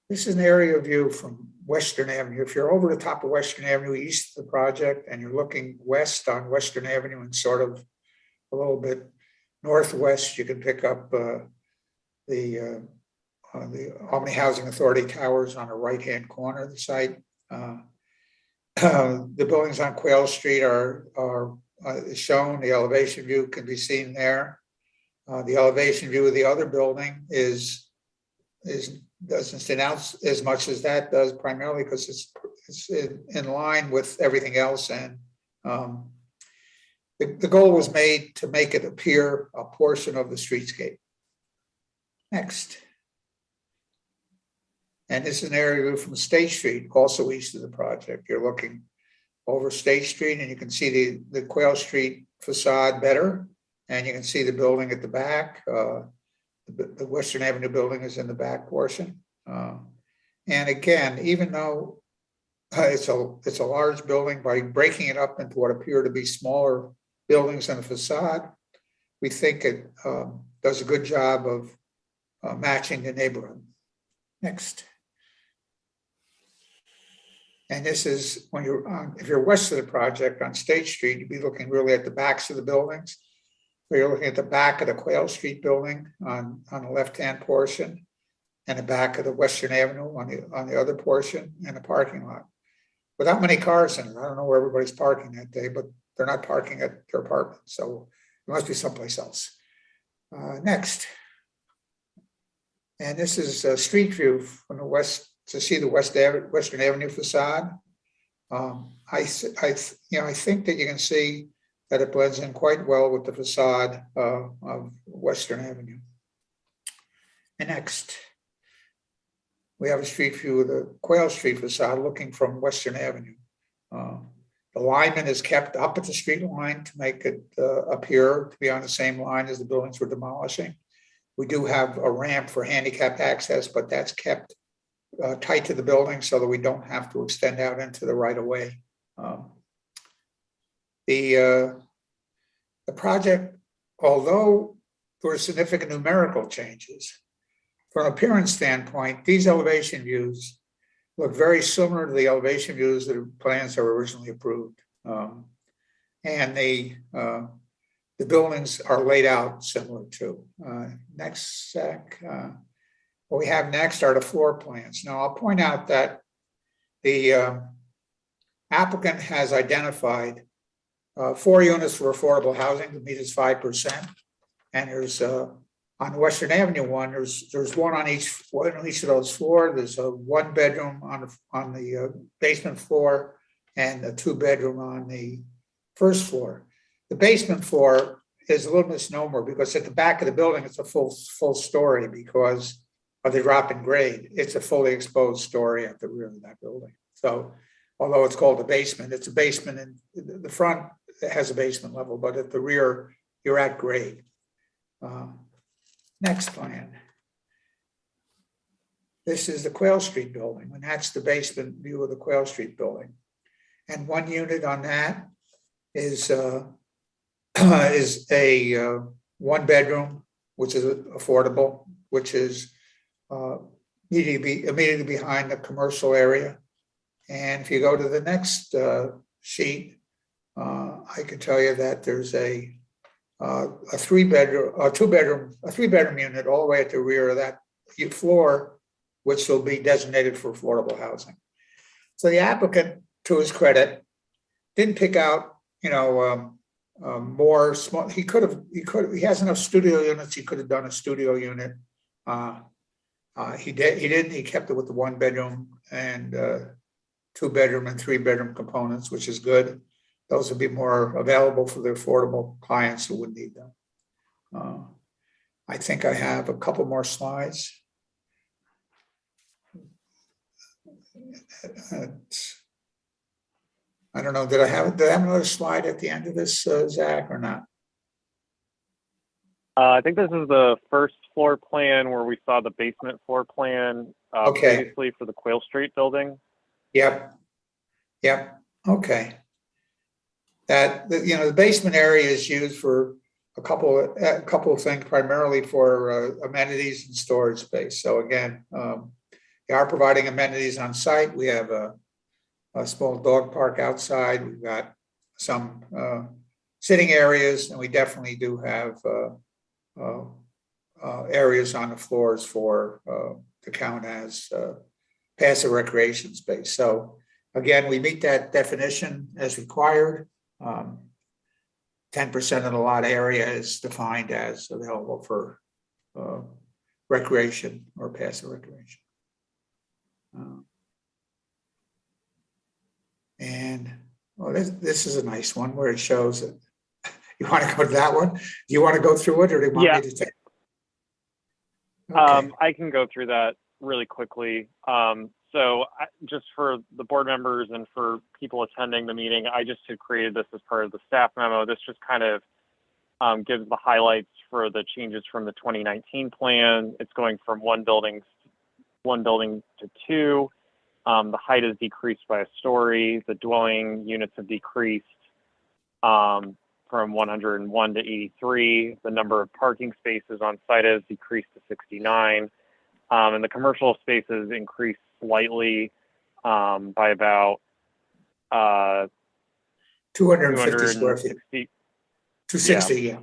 This is an area view from Western Avenue. If you're over the top of Western Avenue, east of the project, and you're looking west on Western Avenue and sort of a little bit northwest, you can pick up the Albany Housing Authority towers on the right-hand corner of the site. The buildings on Quail Street are shown. The elevation view can be seen there. The elevation view of the other building doesn't stand out as much as that does, primarily because it's in line with everything else. And the goal was made to make it appear a portion of the streetscape. Next. And this is an area view from State Street, also east of the project. You're looking over State Street and you can see the Quail Street facade better. And you can see the building at the back. The Western Avenue building is in the back portion. And again, even though it's a large building, by breaking it up into what appear to be smaller buildings and a facade, we think it does a good job of matching the neighborhood. Next. And this is when you're on, if you're west of the project on State Street, you'd be looking really at the backs of the buildings. So you're looking at the back of the Quayle Street building on the left-hand portion, and the back of the Western Avenue on the other portion, and the parking lot. Without many cars in it. I don't know where everybody's parking that day, but they're not parking at their apartment, so it must be someplace else. Next. And this is a street view from the west to see the Western Avenue facade. I think that you can see that it blends in quite well with the facade of Western Avenue. And next, we have a street view of the Quayle Street facade looking from Western Avenue. The alignment is kept up at the street line to make it appear to be on the same line as the buildings we're demolishing. We do have a ramp for handicap access, but that's kept tight to the building so that we don't have to extend out into the right of way. The project, although there were significant numerical changes, from an appearance standpoint, these elevation views look very similar to the elevation views that the plans that were originally approved. And the buildings are laid out similar too. Next sec. What we have next are the floor plans. Now I'll point out that the applicant has identified 4 units for affordable housing to meet its 5%. And there's on Western Avenue one, there's one on each of those floors. There's a 1 bedroom on the basement floor and a 2 bedroom on the first floor. The basement floor is a little misnomer because at the back of the building, it's a full story because of the drop in grade. It's a fully exposed story at the rear of that building. So although it's called a basement, it's a basement, and the front has a basement level, but at the rear, you're at grade. Next plan. This is the Quayle Street building, and that's the basement view of the Quayle Street building. And 1 unit on that is a 1 bedroom, which is affordable, which is immediately behind the commercial area. And if you go to the next sheet, I can tell you that there's a 3 bedroom unit all the way at the rear of that floor, which will be designated for affordable housing. So the applicant, to his credit, didn't pick out, more small. He has enough studio units. He could have done a studio unit. He didn't. He kept it with the 1 bedroom and 2 bedroom and 3 bedroom components, which is good. Those would be more available for the affordable clients who would need them. I think I have a couple more slides. I don't know, did I have another slide at the end of this, Zach, or not? I think this is the first floor plan where we saw the basement floor plan previously for the Quayle Street building. Yep. Okay. The basement area is used for a couple of things, primarily for amenities and storage space. So again, we are providing amenities on site. We have a small dog park outside. We've got some sitting areas, and we definitely do have areas on the floors for to count as passive recreation space. So again, we meet that definition as required. 10% of the lot area is defined as available for recreation or passive recreation. And this is a nice one where it shows it. You want to go to that one? Do you want to go through it, or do you want me to take it? Okay. I can go through that really quickly. So just for the board members and for people attending the meeting, I just had created this as part of the staff memo. This just kind of gives the highlights for the changes from the 2019 plan. It's going from one building to 2. The height is decreased by a story. The dwelling units have decreased from 101 to 83. The number of parking spaces on site has decreased to 69. and the commercial spaces increased slightly by about 250 square feet. 260. 260, yeah.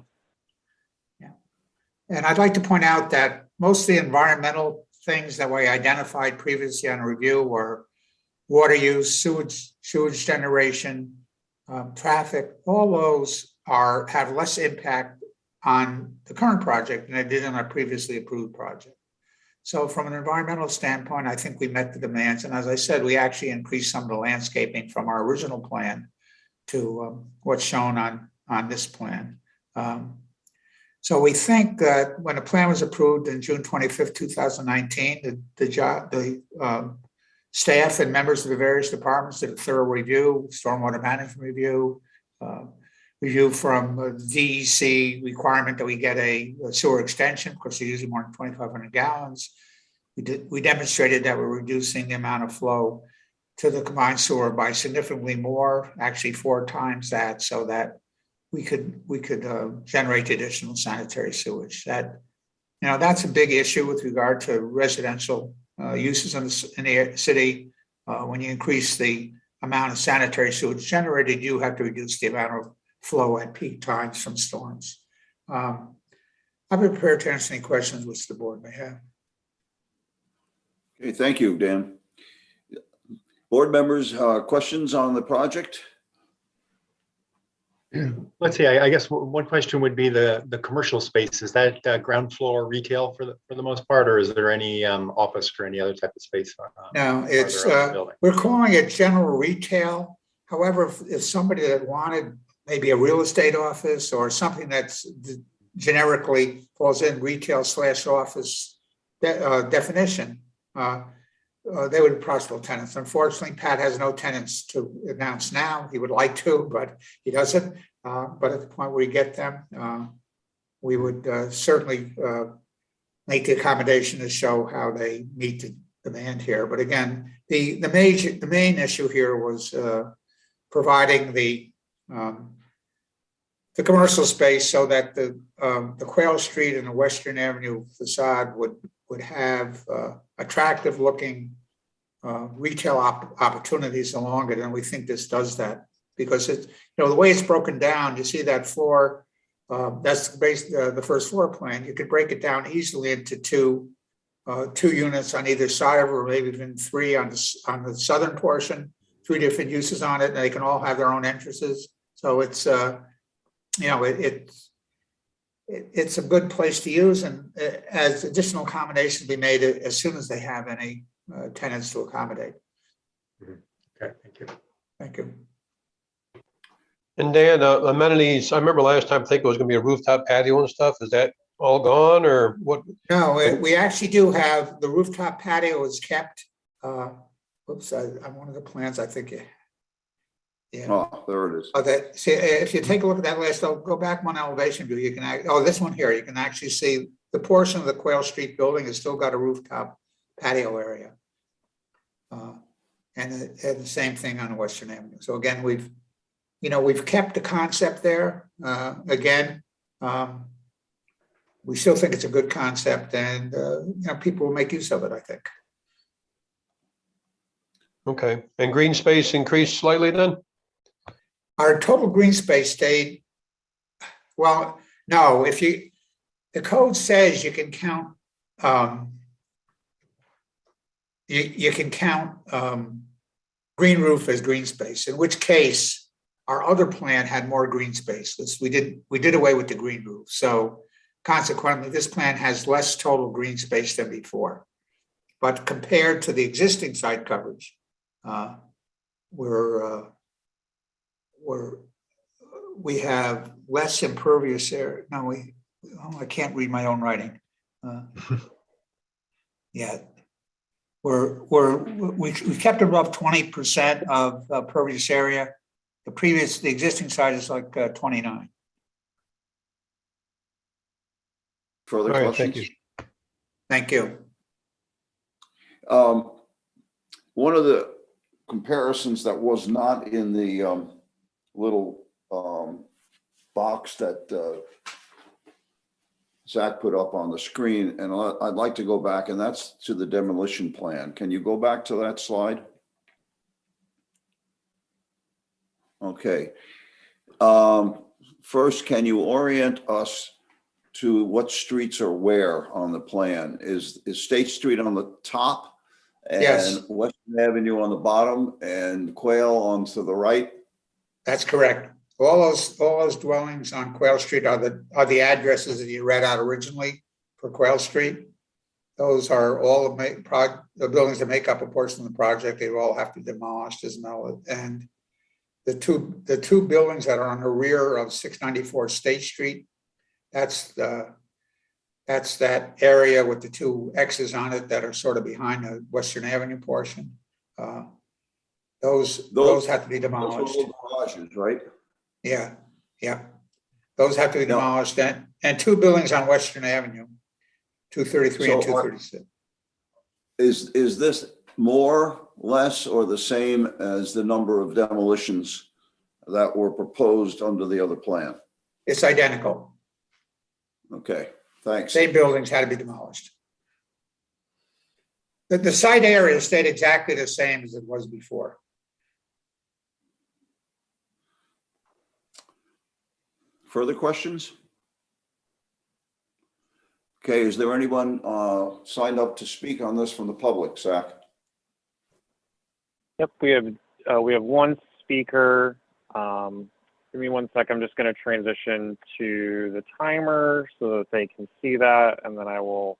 And I'd like to point out that most of the environmental things that we identified previously on review were water use, sewage generation, traffic. All those have less impact on the current project than they did on our previously approved project. So from an environmental standpoint, I think we met the demands. And as I said, we actually increased some of the landscaping from our original plan to what's shown on this plan. So we think that when the plan was approved in June 25th, 2019, the staff and members of the various departments did a thorough review, stormwater management review, review from DEC requirement that we get a sewer extension, because they're using more than 2,500 gallons. We demonstrated that we're reducing the amount of flow to the combined sewer by significantly more, actually 4 times that, so that we could generate additional sanitary sewage. That's a big issue with regard to residential uses in the city. When you increase the amount of sanitary sewage generated, you have to reduce the amount of flow at peak times from storms. I'm prepared to answer any questions which the board may have. Okay, thank you, Dan. Board members, questions on the project? Let's see, I guess one question would be the commercial space. Is that ground floor retail for the most part, or is there any office or any other type of space? No, it's we're calling it general retail. However, if somebody that wanted maybe a real estate office or something that's generically falls in retail/office definition, they would be possible tenants. Unfortunately, Pat has no tenants to announce now. He would like to, but he doesn't. But at the point where we get them, we would certainly make the accommodation to show how they meet the demand here. But again, the main issue here was providing the commercial space so that the Quail Street and the Western Avenue facade would have attractive looking retail opportunities along it. And we think this does that because it's, the way it's broken down, you see that floor, that's the first floor plan. You could break it down easily into two units on either side of it, or maybe even 3 on the southern portion, 3 different uses on it, and they can all have their own entrances. So it's, it's a good place to use, and as additional accommodations be made as soon as they have any tenants to accommodate. Okay, thank you. Thank you. And Dan, amenities, I remember last time, I think it was gonna be a rooftop patio and stuff. Is that all gone or what? No, we actually do have the rooftop patio is kept. Whoops, I'm one of the plans, I think. Yeah. Oh, there it is. Okay, see, if you take a look at that list, I'll go back one elevation view. You can, this one here, you can actually see the portion of the Quail Street building has still got a rooftop patio area. And the same thing on Western Avenue. So again, we've kept the concept there. Again, we still think it's a good concept, and people will make use of it, I think. Okay, and green space increased slightly then? Our total green space stayed, well, no, the code says you can count, you can count green roof as green space, in which case our other plan had more green space. We did away with the green roof. So consequently, this plan has less total green space than before. But compared to the existing site coverage, we have less impervious area. No, I can't read my own writing. Yeah, we kept above 20% of pervious area. The existing site is like 29. Further All right, questions? thank you. Thank you. One of the comparisons that was not in the little box that Zach put up on the screen, and I'd like to go back, and that's to the demolition plan. Can you go back to that slide? Okay. First, can you orient us to what streets are where on the plan? Is State Street on the top? Yes. And Western Avenue on the bottom and Quail on to the right? That's correct. All those dwellings on Quail Street are the addresses that you read out originally for Quail Street. Those are all the buildings that make up a portion of the project. They all have to be demolished as well. And the two buildings that are on the rear of 694 State Street, that's that area with the two X's on it that are sort of behind the Western Avenue portion. Those have to be demolished. Those are garages, right? Yeah. Those have to be demolished. And two buildings on Western Avenue, 233 and 236. Is this more, less, or the same as the number of demolitions that were proposed under the other plan? It's identical. Okay, thanks. Same buildings had to be demolished. The site area stayed exactly the same as it was before. Further questions? Okay, is there anyone signed up to speak on this from the public, Zach? Yep, we have one speaker. Give me 1 sec. I'm just going to transition to the timer so that they can see that, and then I will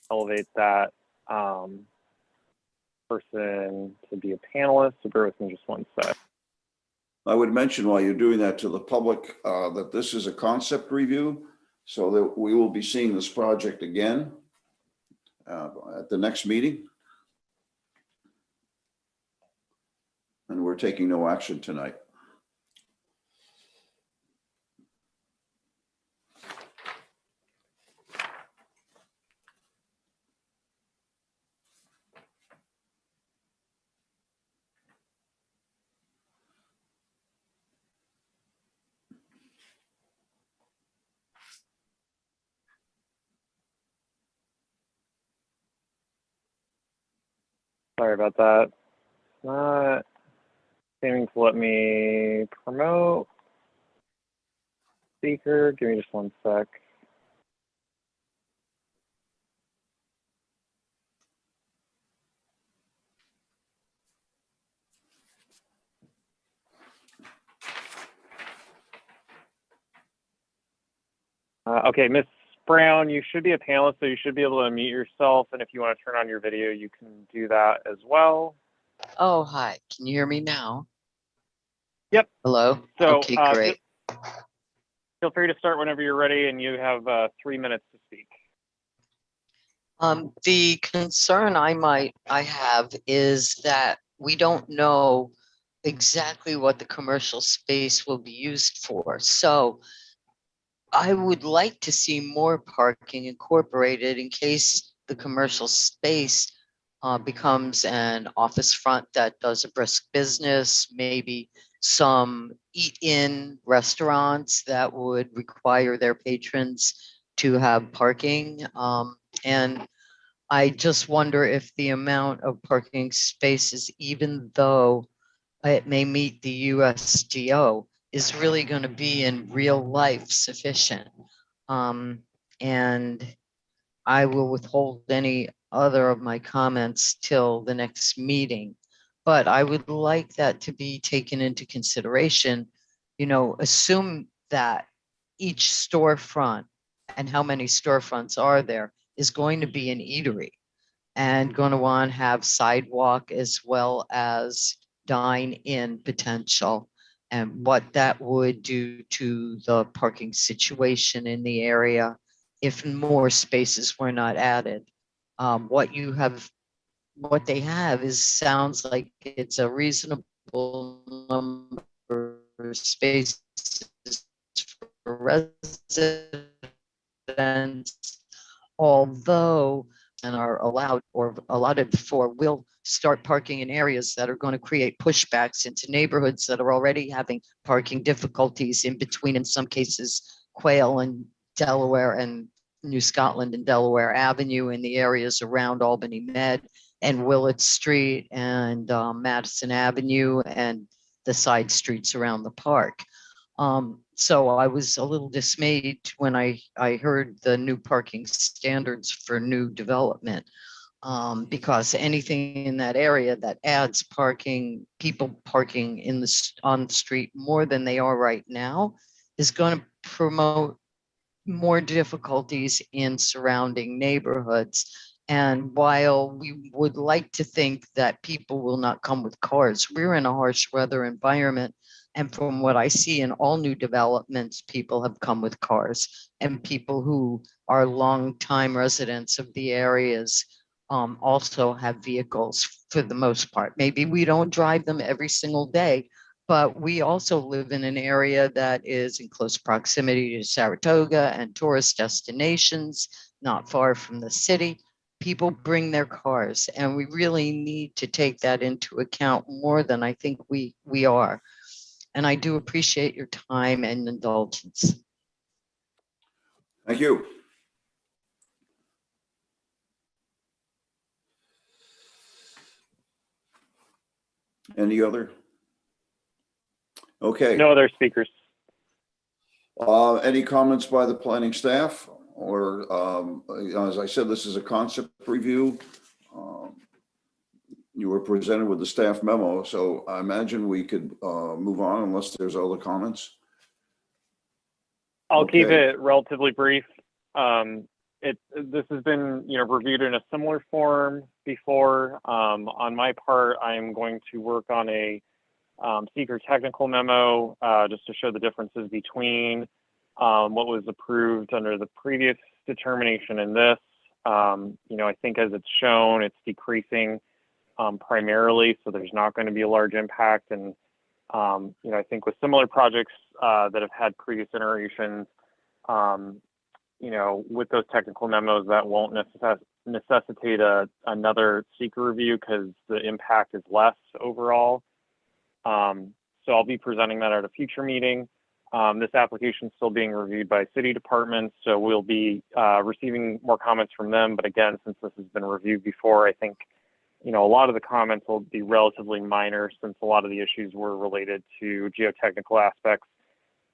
elevate that person to be a panelist. So bear with me just 1 sec. I would mention while you're doing that to the public that this is a concept review, so that we will be seeing this project again at the next meeting. And we're taking no action tonight. Sorry about that. Not seeming to let me promote speaker. Give me just 1 sec. Okay, Miss Brown, you should be a panelist, so you should be able to unmute yourself. And if you want to turn on your video, you can do that as well. Oh, hi. Can you hear me now? Yep. Hello? So, okay, great. Feel free to start whenever you're ready, and you have 3 minutes to speak. The concern I have is that we don't know exactly what the commercial space will be used for. So I would like to see more parking incorporated in case the commercial space becomes an office front that does a brisk business, maybe some eat-in restaurants that would require their patrons to have parking. And I just wonder if the amount of parking spaces, even though it may meet the USDO, is really going to be in real life sufficient. And I will withhold any other of my comments till the next meeting. But I would like that to be taken into consideration. You know, assume that each storefront, and how many storefronts are there, is going to be an eatery and going to want to have sidewalk as well as dine-in potential, and what that would do to the parking situation in the area if more spaces were not added. What they have sounds like it's a reasonable number of spaces for residents, although and are allowed or allotted for will start parking in areas that are going to create pushbacks into neighborhoods that are already having parking difficulties in between, in some cases, Quail and Delaware and New Scotland and Delaware Avenue in the areas around Albany Med and Willett Street and Madison Avenue and the side streets around the park. So I was a little dismayed when I heard the new parking standards for new development, because anything in that area that adds parking, people parking on the street more than they are right now, is going to promote more difficulties in surrounding neighborhoods. And while we would like to think that people will not come with cars, we're in a harsh weather environment. And from what I see in all new developments, people have come with cars, and people who are longtime residents of the areas also have vehicles for the most part. Maybe we don't drive them every single day, but we also live in an area that is in close proximity to Saratoga and tourist destinations, not far from the city. People bring their cars, and we really need to take that into account more than I think we are. And I do appreciate your time and indulgence. Thank you. Any other? Okay. No other speakers. Any comments by the planning staff? Or as I said, this is a concept review. You were presented with the staff memo, so I imagine we could move on unless there's other comments. I'll keep Okay. it relatively brief. This has been, reviewed in a similar form before. On my part, I am going to work on a seeker technical memo just to show the differences between what was approved under the previous determination and this. I think as it's shown, it's decreasing primarily, so there's not going to be a large impact. And I think with similar projects that have had previous iterations, with those technical memos, that won't necessitate another seeker review because the impact is less overall. So I'll be presenting that at a future meeting. This application is still being reviewed by city departments, so we'll be receiving more comments from them. But again, since this has been reviewed before, I think a lot of the comments will be relatively minor, since a lot of the issues were related to geotechnical aspects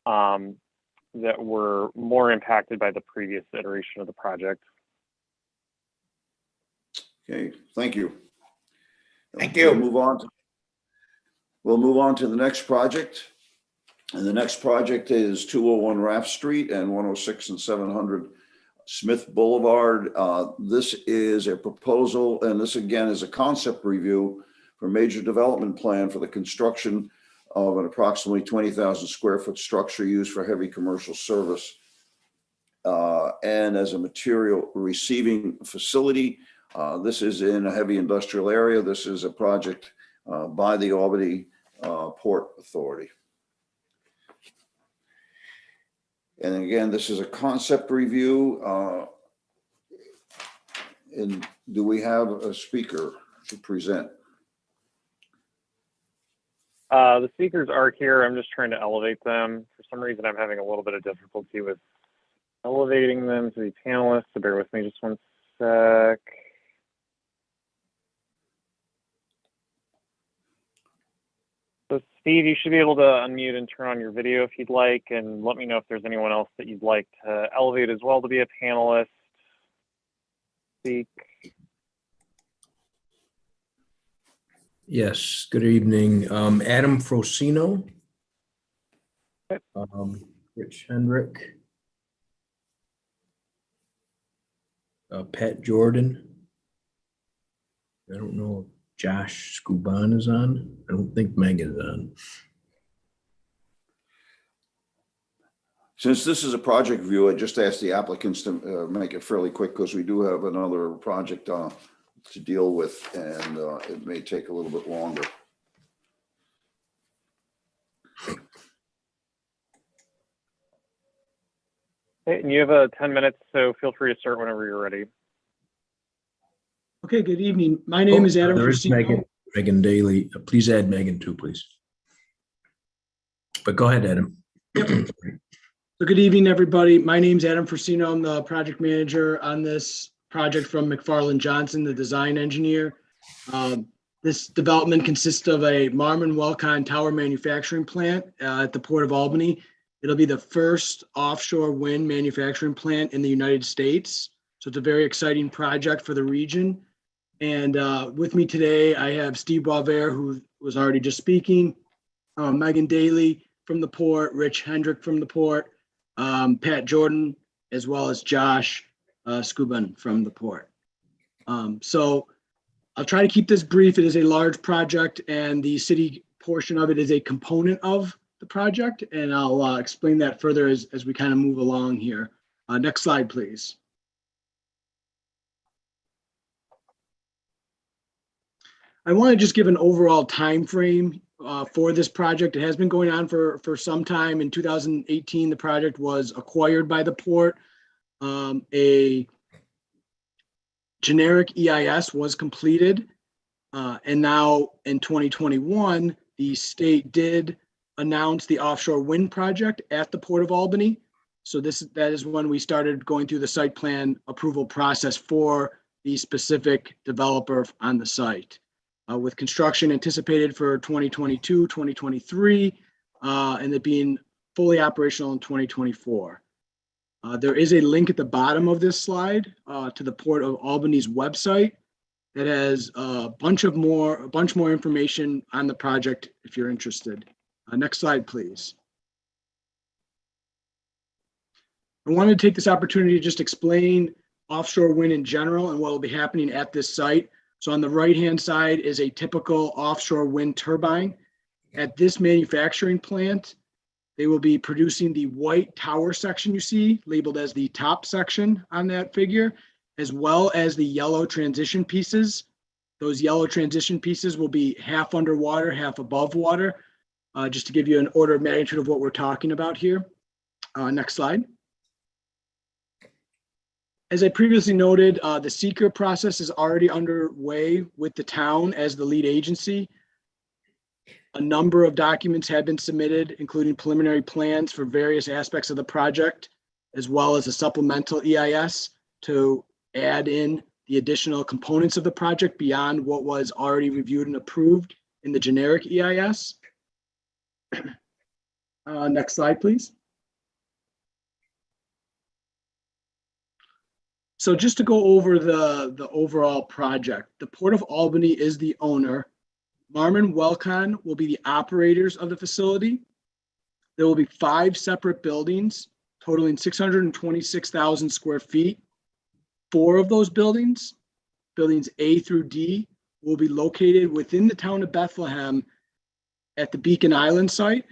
that were more impacted by the previous iteration of the project. Okay, thank you. Thank you. We'll move on to the next project. And the next project is 201 Raft Street and 106 and 700 Smith Boulevard. This is a proposal, and this again is a concept review for major development plan for the construction of an approximately 20,000 square foot structure used for heavy commercial service and as a material receiving facility. This is in a heavy industrial area. This is a project by the Albany Port Authority. And again, this is a concept review. And do we have a speaker to present? The speakers are here. I'm just trying to elevate them. For some reason, I'm having a little bit of difficulty with elevating them to be panelists, so bear with me just one sec. So Steve, you should be able to unmute and turn on your video if you'd like, and let me know if there's anyone else that you'd like to elevate as well to be a panelist. Speak. Yes, good evening. Adam Frosino. Okay. Rich Hendrick. Pat Jordan. I don't know if Josh Scuban is on. I don't think Meg is on. Since this is a project review, I just asked the applicants to make it fairly quick because we do have another project to deal with, and it may take a little bit longer. Okay, and you have 10 minutes, so feel free to start whenever you're ready. Okay, good evening. My name is Adam There is Frosino. Megan Daly. Please add Megan too, please. But go ahead, Adam. So good evening, everybody. My name's Adam Frasino. I'm the project manager on this project from McFarland Johnson, the design engineer. This development consists of a Marmon Welcon tower manufacturing plant at the Port of Albany. It'll be the first offshore wind manufacturing plant in the United States. So it's a very exciting project for the region. And with me today, I have Steve Boisvert, who was already just speaking, Megan Daly from the port, Rich Hendrick from the port, Pat Jordan, as well as Josh Scuban from the port. So I'll try to keep this brief. It is a large project and the city portion of it is a component of the project. And I'll explain that further as we kind of move along here. Next slide, please. I want to just give an overall time frame for this project. It has been going on for some time. In 2018, the project was acquired by the port. A generic EIS was completed. And now in 2021, the state did announce the offshore wind project at the Port of Albany. So that is when we started going through the site plan approval process for the specific developer on the site. With construction anticipated for 2022, 2023, and it being fully operational in 2024. There is a link at the bottom of this slide to the Port of Albany's website that has a bunch more information on the project if you're interested. Next slide, please. I wanted to take this opportunity to just explain offshore wind in general and what will be happening at this site. So on the right-hand side is a typical offshore wind turbine. At this manufacturing plant, they will be producing the white tower section you see labeled as the top section on that figure, as well as the yellow transition pieces. Those yellow transition pieces will be half underwater, half above water, just to give you an order of magnitude of what we're talking about here. Next slide. As I previously noted, the seeker process is already underway with the town as the lead agency. A number of documents have been submitted, including preliminary plans for various aspects of the project, as well as a supplemental EIS to add in the additional components of the project beyond what was already reviewed and approved in the generic EIS. Next slide, please. So just to go over the overall project, the Port of Albany is the owner. Marmon Welcon will be the operators of the facility. There will be 5 separate buildings totaling 626,000 square feet. 4 of those buildings, buildings A through D, will be located within the town of Bethlehem at the Beacon Island site,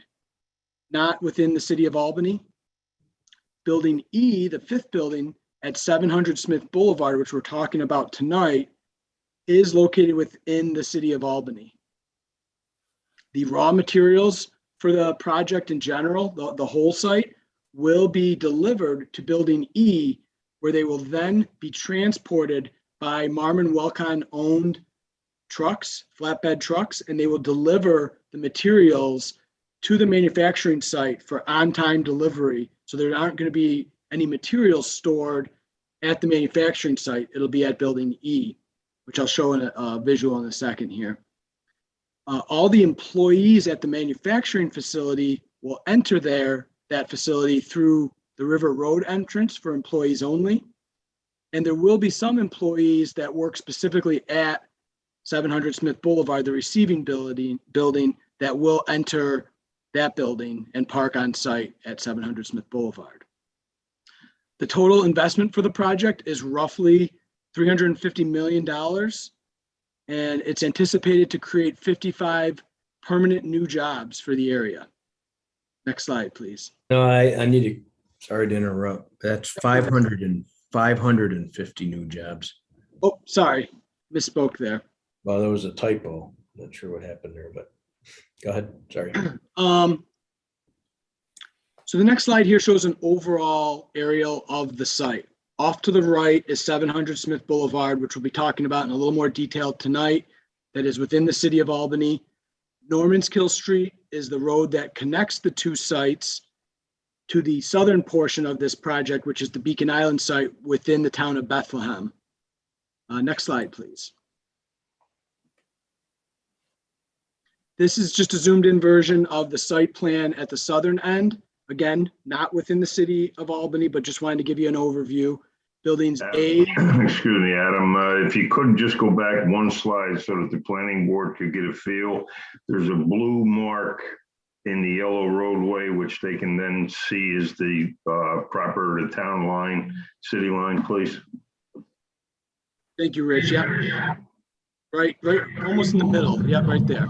not within the city of Albany. Building E, the 5th building, at 700 Smith Boulevard, which we're talking about tonight, is located within the city of Albany. The raw materials for the project in general, the whole site, will be delivered to Building E, where they will then be transported by Marmon Welcon owned trucks, flatbed trucks, and they will deliver the materials to the manufacturing site for on-time delivery. So there aren't going to be any materials stored at the manufacturing site. It'll be at Building E, which I'll show in a visual in a second here. All the employees at the manufacturing facility will enter that facility through the River Road entrance for employees only. And there will be some employees that work specifically at 700 Smith Boulevard, the receiving building that will enter that building and park on site at 700 Smith Boulevard. The total investment for the project is roughly $350 million, and it's anticipated to create 55 permanent new jobs for the area. Next slide, please. No, I need to, sorry to interrupt. That's 550 new jobs. Oh, sorry, misspoke there. Well, there was a typo. Not sure what happened there, but go ahead. Sorry. So the next slide here shows an overall aerial of the site. Off to the right is 700 Smith Boulevard, which we'll be talking about in a little more detail tonight, that is within the city of Albany. Normanskill Street is the road that connects the 2 sites. to the southern portion of this project, which is the Beacon Island site within the town of Bethlehem. Next slide, please. This is just a zoomed in version of the site plan at the southern end. Again, not within the city of Albany, but just wanted to give you an overview. Buildings A. Excuse me, Adam, if you could just go back one slide so that the planning board could get a feel. There's a blue mark in the yellow roadway, which they can then see is the proper, the town line, city line, please. Thank you, Rich. Yeah. Right, almost in the middle. Yeah, right there.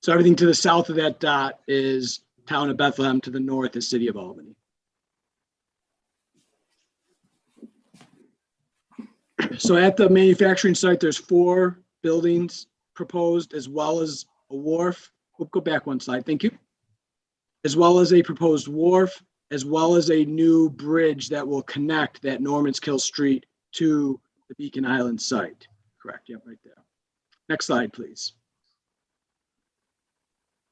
So everything to the south of that dot is town of Bethlehem, to the north is city of Albany. So at the manufacturing site, there's 4 buildings proposed, as well as a wharf. We'll go back one slide, thank you. As well as a proposed wharf, as well as a new bridge that will connect that Norman's Kill Street to the Beacon Island site. Correct, yep, right there. Next slide, please.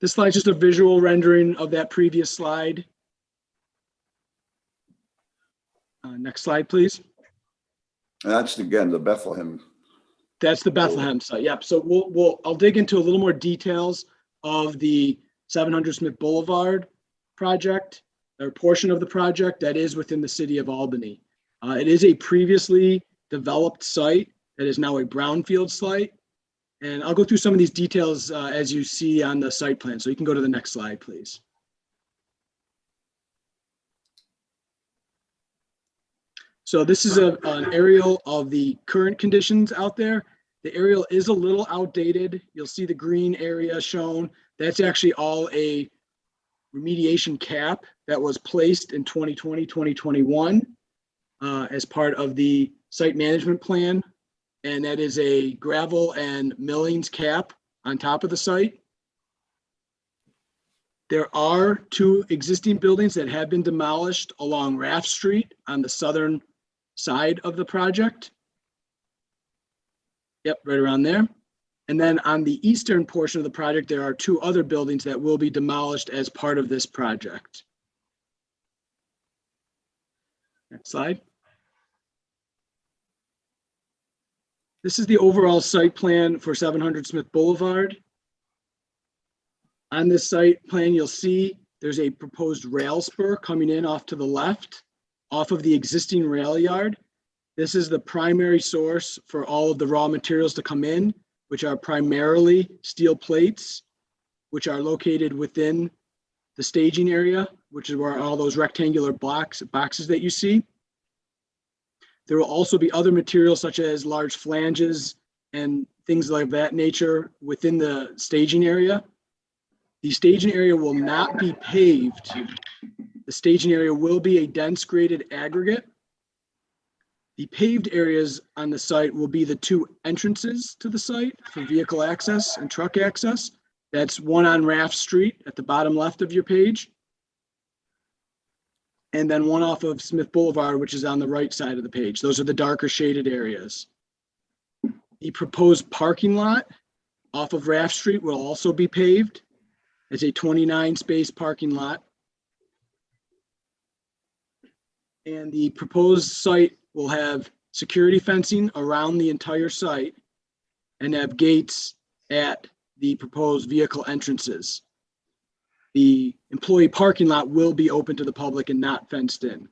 This slide is just a visual rendering of that previous slide. Next slide, please. That's again, the Bethlehem. That's the Bethlehem site. Yep. So I'll dig into a little more details of the 700 Smith Boulevard project, or portion of the project that is within the city of Albany. It is a previously developed site that is now a brownfield site. And I'll go through some of these details as you see on the site plan. So you can go to the next slide, please. So this is an aerial of the current conditions out there. The aerial is a little outdated. You'll see the green area shown. That's actually all a remediation cap that was placed in 2020, 2021 as part of the site management plan. And that is a gravel and millings cap on top of the site. There are 2 existing buildings that have been demolished along Raft Street on the southern side of the project. Yep, right around there. And then on the eastern portion of the project, there are 2 other buildings that will be demolished as part of this project. Next slide. This is the overall site plan for 700 Smith Boulevard. On this site plan, you'll see there's a proposed rail spur coming in off to the left, off of the existing rail yard. This is the primary source for all of the raw materials to come in, which are primarily steel plates, which are located within the staging area, which is where all those rectangular boxes that you see. There will also be other materials such as large flanges and things like that nature within the staging area. The staging area will not be paved. The staging area will be a dense graded aggregate. The paved areas on the site will be the 2 entrances to the site for vehicle access and truck access. That's one on Raft Street at the bottom left of your page. And then one off of Smith Boulevard, which is on the right side of the page. Those are the darker shaded areas. The proposed parking lot off of Raft Street will also be paved. It's a 29 space parking lot. And the proposed site will have security fencing around the entire site and have gates at the proposed vehicle entrances. The employee parking lot will be open to the public and not fenced in.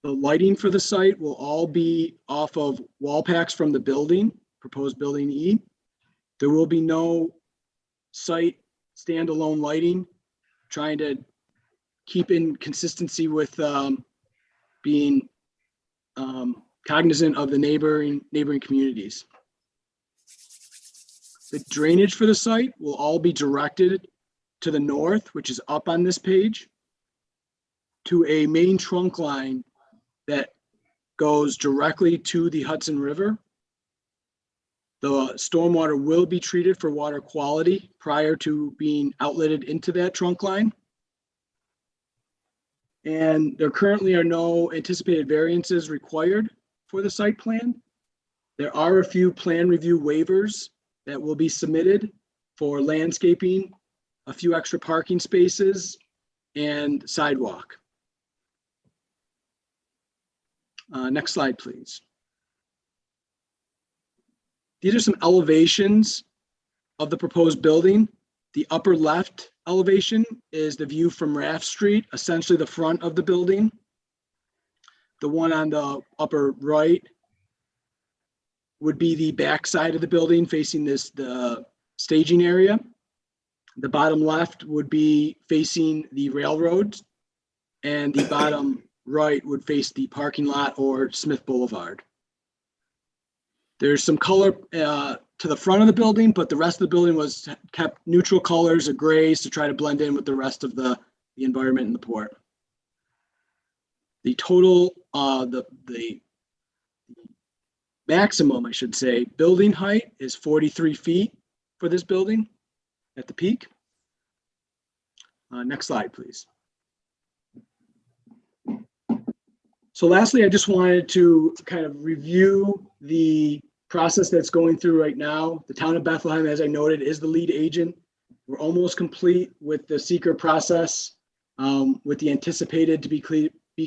The lighting for the site will all be off of wall packs from the building, proposed building E. There will be no site standalone lighting, trying to keep in consistency with being cognizant of the neighboring communities. The drainage for the site will all be directed to the north, which is up on this page, to a main trunk line that goes directly to the Hudson River. The stormwater will be treated for water quality prior to being outletted into that trunk line. And there currently are no anticipated variances required for the site plan. There are a few plan review waivers that will be submitted for landscaping a few extra parking spaces, and sidewalk. Next slide, please. These are some elevations of the proposed building. The upper left elevation is the view from Raft Street, essentially the front of the building. The one on the upper right would be the back side of the building facing the staging area. The bottom left would be facing the railroad, and the bottom right would face the parking lot or Smith Boulevard. There's some color to the front of the building, but the rest of the building was kept neutral colors of grays to try to blend in with the rest of the environment in the port. The total, the maximum, I should say, building height is 43 feet for this building at the peak. Next slide, please. So lastly, I just wanted to kind of review the process that's going through right now. The town of Bethlehem, as I noted, is the lead agent. We're almost complete with the seeker process, with the anticipated to be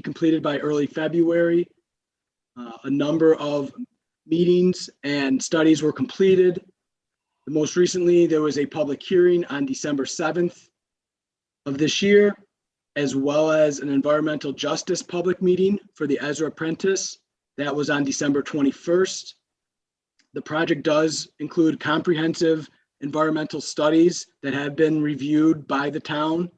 completed by early February. A number of meetings and studies were completed. Most recently, there was a public hearing on December 7th of this year, as well as an environmental justice public meeting for the Ezra Apprentice. That was on December 21st. The project does include comprehensive environmental studies that have been reviewed by the town.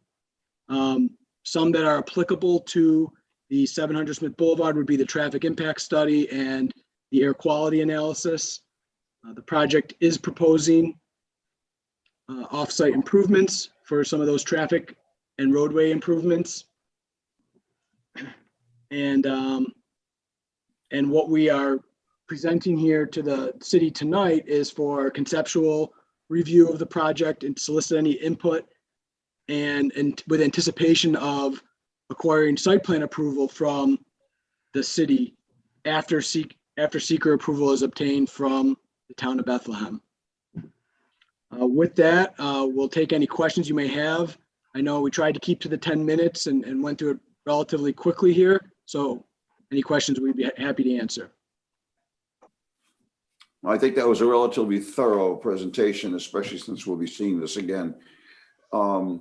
Some that are applicable to the 700 Smith Boulevard would be the traffic impact study and the air quality analysis. The project is proposing off-site improvements for some of those traffic and roadway improvements. And what we are presenting here to the city tonight is for conceptual review of the project and solicit any input, and with anticipation of acquiring site plan approval from the city after seeker approval is obtained from the town of Bethlehem. With that, we'll take any questions you may have. I know we tried to keep to the 10 minutes and went through it relatively quickly here. So any questions we'd be happy to answer. I think that was a relatively thorough presentation, especially since we'll be seeing this again. I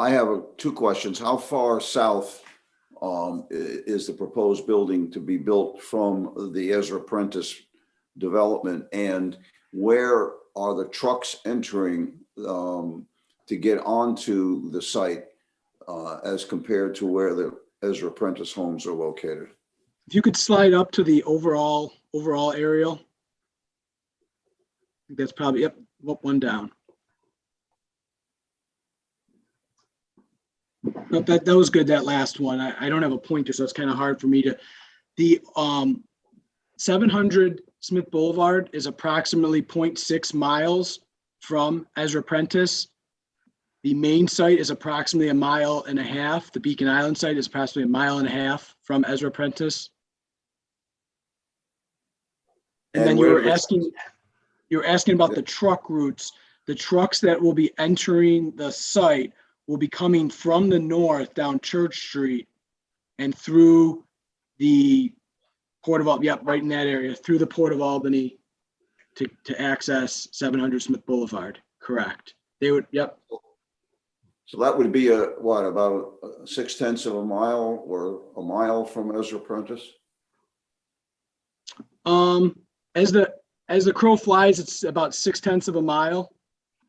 have two questions. How far south is the proposed building to be built from the Ezra Apprentice development, and where are the trucks entering to get onto the site as compared to where the Ezra Apprentice homes are located? If you could slide up to the overall aerial. I think that's probably, yep, one down. No, that was good, that last one. I don't have a pointer, so it's kind of hard for me to. The 700 Smith Boulevard is approximately 0.6 miles from Ezra Apprentice. The main site is approximately 1.5 miles. The Beacon Island site is approximately 1.5 miles from Ezra Apprentice. And then you were asking about the truck routes. The trucks that will be entering the site will be coming from the north down Church Street and through the Port of Albany, yep, right in that area, through the Port of Albany to access 700 Smith Boulevard. Correct. They would, yep. So that would be about 0.6 of a mile or a mile from Ezra Apprentice? As the crow flies, it's about 0.6 of a mile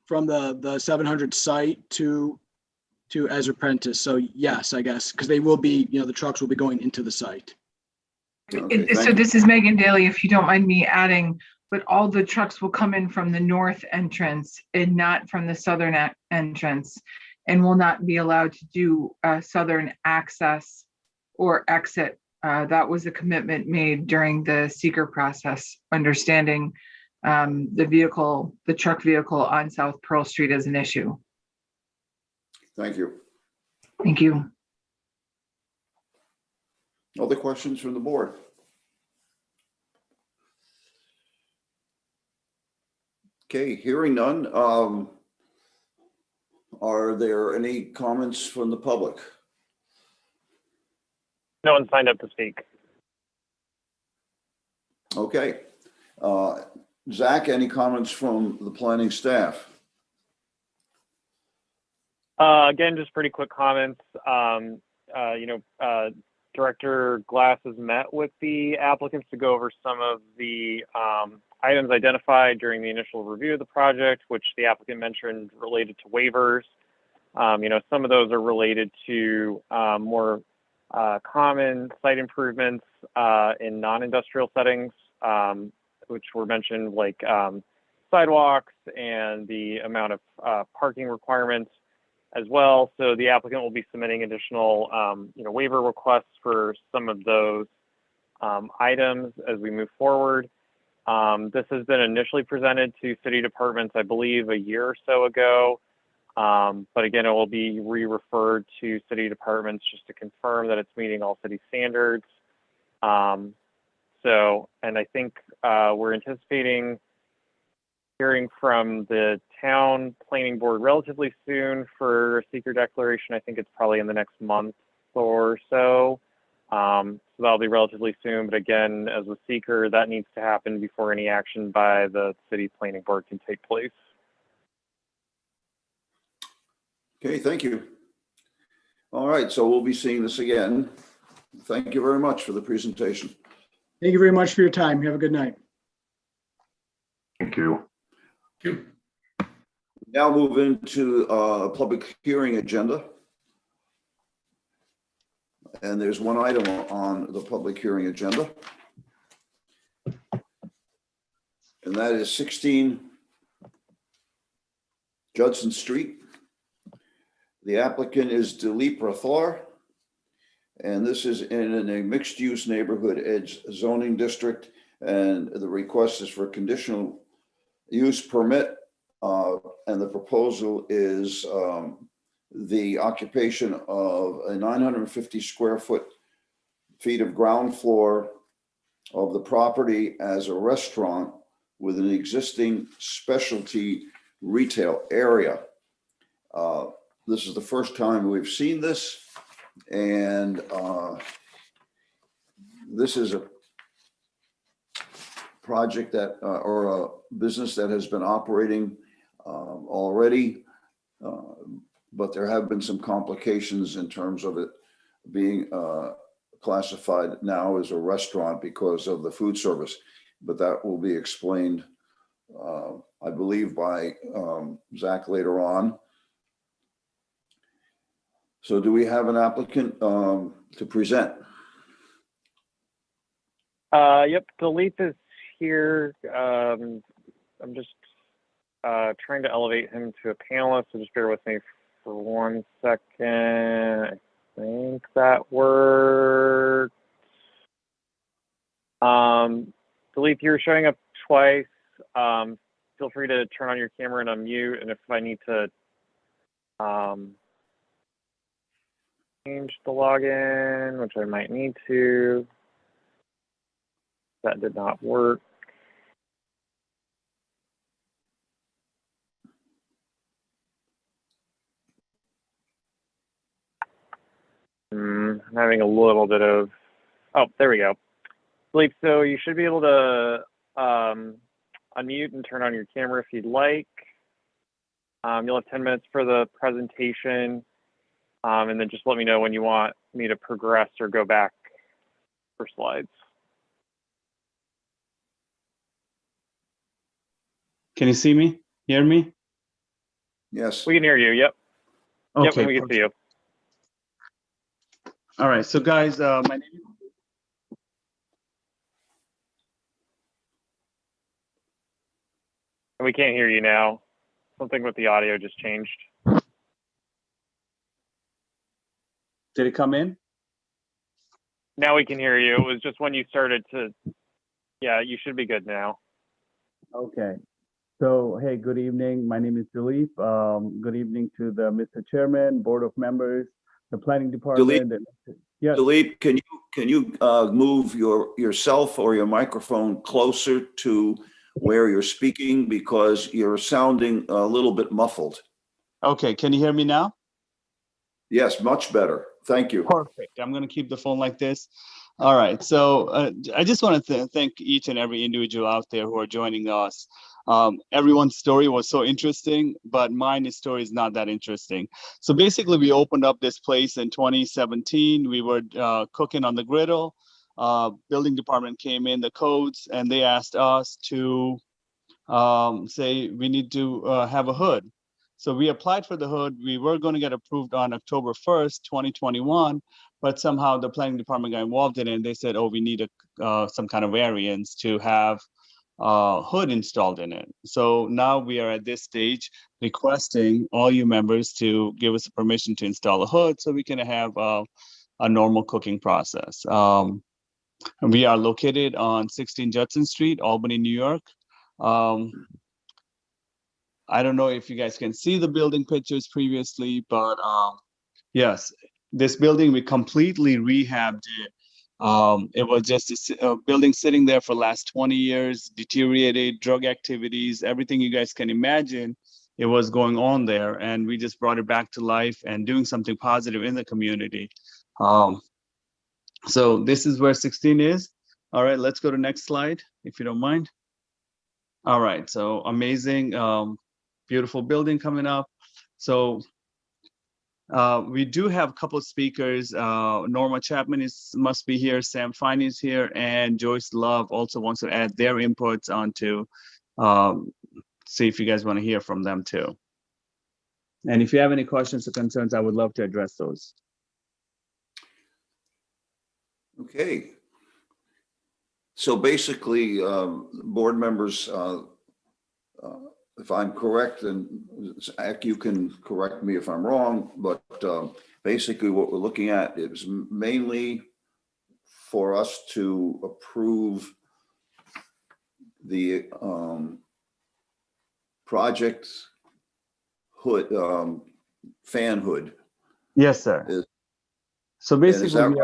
from the 700 site to Ezra Apprentice. So yes, I guess, because they will be, the trucks will be going into the site. Okay, So this is Megan Daly, if you don't mind me adding, but all the trucks will come in from the north entrance and not from the southern entrance, and will not be allowed to do southern access or exit. That was a commitment made during the seeker process, understanding the truck vehicle on South Pearl Street as an issue. Thank you. Thank you. Other questions from the board? Okay, hearing none. Are there any comments from the public? No one signed up to speak. Okay. Zach, any comments from the planning staff? Again, just pretty quick comments. Director Glass has met with the applicants to go over some of the items identified during the initial review of the project, which the applicant mentioned related to waivers. Some of those are related to more common site improvements in non-industrial settings, which were mentioned, like sidewalks and the amount of parking requirements as well. So the applicant will be submitting additional, waiver requests for some of those items as we move forward. This has been initially presented to city departments, I believe, a year or so ago. But again, it will be re-referred to city departments just to confirm that it's meeting all city standards. And I think we're anticipating hearing from the town planning board relatively soon for a seeker declaration. I think it's probably in the next month or so. So that'll be relatively soon. But again, as with seeker, that needs to happen before any action by the city planning board can take place. Okay, thank you. All right, so we'll be seeing this again. Thank you very much for the presentation. Thank you very much for your time. Have a good night. Thank you. Now move into a public hearing agenda. And there's one item on the public hearing agenda. And that is 16 Judson Street. The applicant is Dilip Rathore. And this is in a mixed-use neighborhood edge zoning district. And the request is for conditional use permit. And the proposal is the occupation of a 950 square feet of ground floor of the property as a restaurant with an existing specialty retail area. This is the first time we've seen this, and this is a project that, or a business that has been operating already, but there have been some complications in terms of it being classified now as a restaurant because of the food service, but that will be explained, I believe, by Zach later on. So do we have an applicant to present? Yep, Dilip is here. I'm just trying to elevate him to a panelist, so just bear with me for 1 second. I think that worked. Dilip, you're showing up twice. Feel free to turn on your camera and unmute, and if I need to change the login, which I might need to. That did not work. I'm having a little bit of, oh, there we go. Philippe, so you should be able to unmute and turn on your camera if you'd like. You'll have 10 minutes for the presentation, and then just let me know when you want me to progress or go back for slides. Can you see me? Hear me? Yes. We can hear you. Yep. Okay. Yep, and we can see you. All right. So guys, my name is... And we can't hear you now. Something with the audio just changed. Did it come in? Now we can hear you. It was just when you started to, yeah, you should be good now. Okay. So, hey, good evening. My name is Dilip. Good evening to the Mr. Chairman, Board of Members, the Planning Department. Yes. Dilip, can you move yourself or your microphone closer to where you're speaking, because you're sounding a little bit muffled? Okay, can you hear me now? Yes, much better. Thank you. Perfect. I'm going to keep the phone like this. All right. So I just want to thank each and every individual out there who are joining us. Everyone's story was so interesting, but mine story is not that interesting. So basically, we opened up this place in 2017. We were cooking on the griddle. Building department came in, the codes, and they asked us to say we need to have a hood. So we applied for the hood. We were going to get approved on October 1st, 2021, but somehow the planning department got involved in it, and they said, oh, we need some kind of variance to have hood installed in it. So now we are at this stage requesting all you members to give us permission to install a hood so we can have a normal cooking process. We are located on 16 Judson Street, Albany, New York. I don't know if you guys can see the building pictures previously, but yes, this building, we completely rehabbed it. It was just a building sitting there for the last 20 years, deteriorated, drug activities, everything you guys can imagine, it was going on there. And we just brought it back to life and doing something positive in the community. So this is where 16 is. All right, let's go to next slide, if you don't mind. All right, so amazing, beautiful building coming up. So we do have a couple of speakers. Norma Chapman must be here, Sam Fine is here, and Joyce Love also wants to add their inputs onto, see if you guys want to hear from them too. And if you have any questions or concerns, I would love to address those. Okay. So basically, board members, if I'm correct, and Zach, you can correct me if I'm wrong, but basically what we're looking at is mainly for us to approve the project hood, fan hood. Yes, sir. So basically,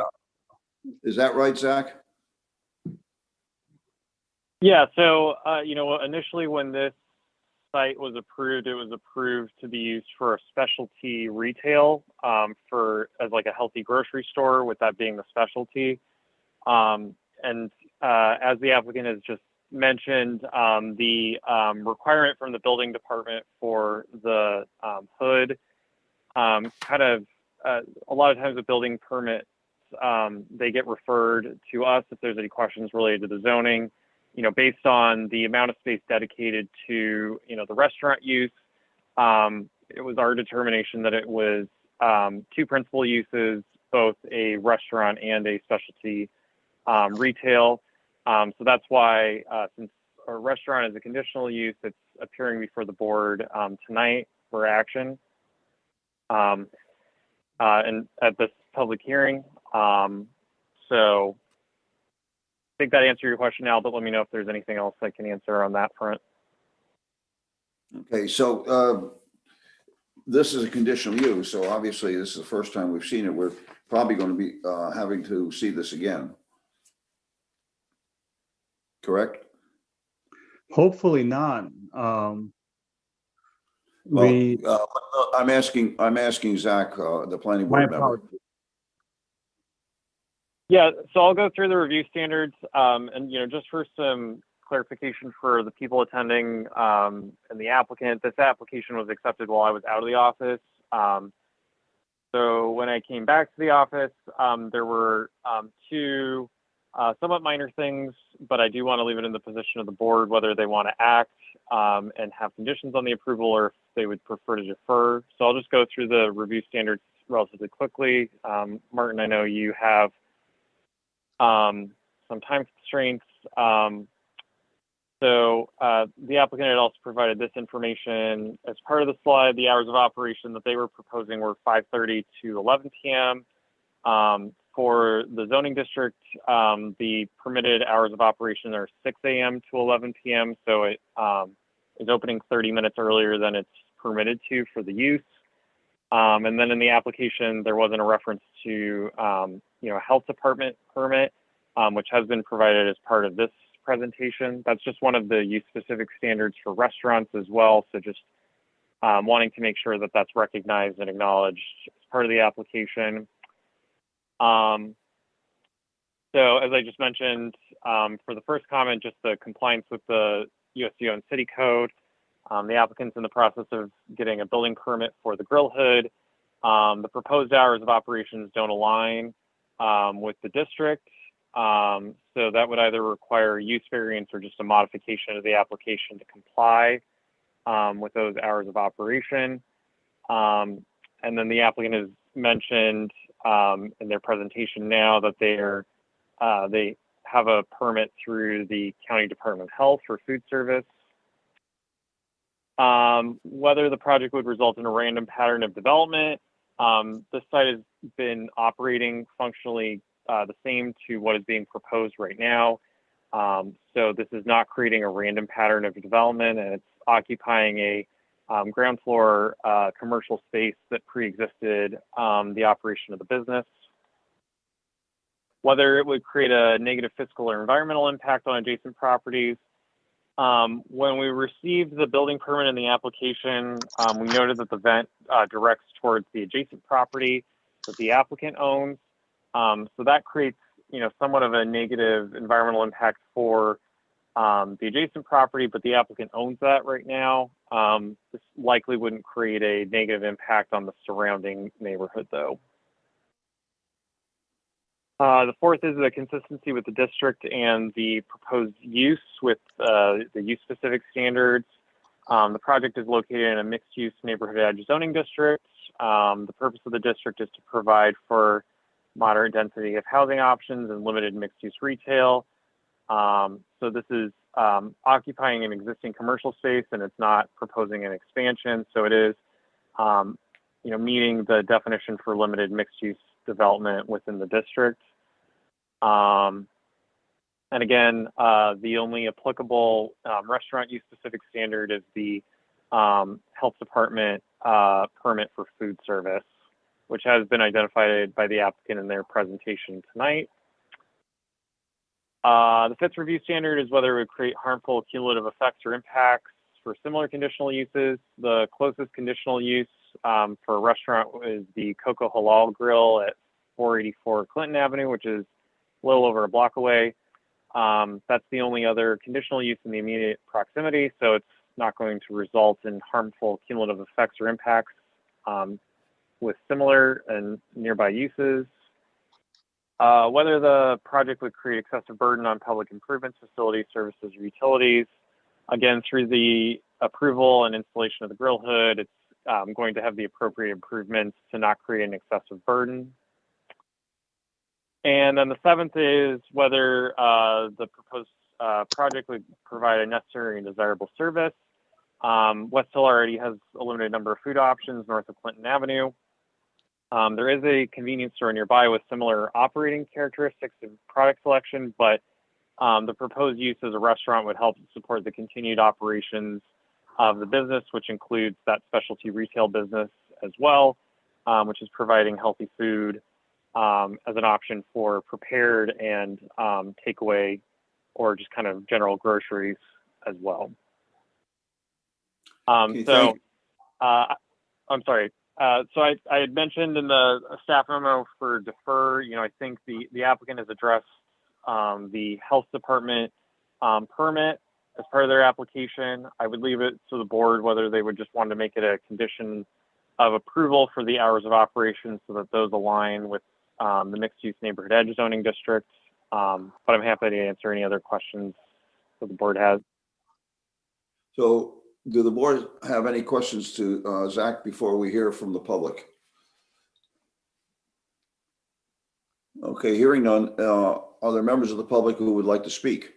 is that right, Zach? Yeah, so, initially when this site was approved, it was approved to be used for a specialty retail as like a healthy grocery store, with that being the specialty. And as the applicant has just mentioned, the requirement from the building department for the hood, a lot of times with building permits, they get referred to us if there's any questions related to the zoning. Based on the amount of space dedicated to, the restaurant use, it was our determination that it was two principal uses, both a restaurant and a specialty retail. So that's why, since our restaurant is a conditional use, it's appearing before the board tonight for action and at this public hearing. So I think that answered your question, Al, but let me know if there's anything else I can answer on that front. Okay, so this is a conditional use, so obviously this is the first time we've seen it. We're probably going to be having to see this again. Correct? hopefully not. I'm asking Zach, the planning board member. Yeah, so I'll go through the review standards, and just for some clarification for the people attending and the applicant, this application was accepted while I was out of the office. So when I came back to the office, there were two somewhat minor things, but I do want to leave it in the position of the board whether they want to act and have conditions on the approval, or if they would prefer to defer. So I'll just go through the review standards relatively quickly. Martin, I know you have some time constraints. So the applicant had also provided this information as part of the slide. The hours of operation that they were proposing were 5:30 to 11 p.m. For the zoning district, the permitted hours of operation are 6 a.m. to 11 p.m. So it is opening 30 minutes earlier than it's permitted to for the use. And then in the application, there wasn't a reference to a health department permit, which has been provided as part of this presentation. That's just one of the use specific standards for restaurants as well. So just wanting to make sure that that's recognized and acknowledged as part of the application. So as I just mentioned, for the first comment, just the compliance with the USDO and city code. The applicant's in the process of getting a building permit for the grill hood. The proposed hours of operations don't align with the district. So that would either require a use variance or just a modification of the application to comply with those hours of operation. And then the applicant has mentioned in their presentation now that they have a permit through the County Department of Health for food service. Whether the project would result in a random pattern of development, this site has been operating functionally the same to what is being proposed right now. So this is not creating a random pattern of development, and it's occupying a ground floor commercial space that pre-existed the operation of the business. Whether it would create a negative fiscal or environmental impact on adjacent properties. When we received the building permit in the application, we noted that the vent directs towards the adjacent property that the applicant owns. So that creates, somewhat of a negative environmental impact for the adjacent property, but the applicant owns that right now. This likely wouldn't create a negative impact on the surrounding neighborhood, though. The fourth is the consistency with the district and the proposed use with the use-specific standards. The project is located in a mixed-use neighborhood edge zoning district. The purpose of the district is to provide for moderate density of housing options and limited mixed-use retail. So this is occupying an existing commercial space, and it's not proposing an expansion. So it is, meeting the definition for limited mixed-use development within the district. And again, the only applicable restaurant use specific standard is the health department permit for food service, which has been identified by the applicant in their presentation tonight. The fifth review standard is whether it would create harmful cumulative effects or impacts for similar conditional uses. The closest conditional use for a restaurant is the Coco Halal Grill at 484 Clinton Avenue, which is a little over a block away. That's the only other conditional use in the immediate proximity, so it's not going to result in harmful cumulative effects or impacts with similar and nearby uses. Whether the project would create excessive burden on public improvements, facilities, services, or utilities. Again, through the approval and installation of the grill hood, it's going to have the appropriate improvements to not create an excessive burden. And then the seventh is whether the proposed project would provide a necessary and desirable service. West Hill already has a limited number of food options north of Clinton Avenue. There is a convenience store nearby with similar operating characteristics and product selection, but the proposed use as a restaurant would help support the continued operations of the business, which includes that specialty retail business as well, which is providing healthy food as an option for prepared and takeaway or just kind of general groceries as well. Okay, So I'm sorry. So I had mentioned in the staff memo for defer, I think the applicant has addressed the health department permit as part of their application. I would leave it to the board whether they would just want to make it a condition of approval for the hours of operation so that those align with the mixed-use neighborhood edge zoning district. But I'm happy to answer any other questions that the board has. So do the board have any questions to Zach before we hear from the public? Okay, hearing none. Are there members of the public who would like to speak?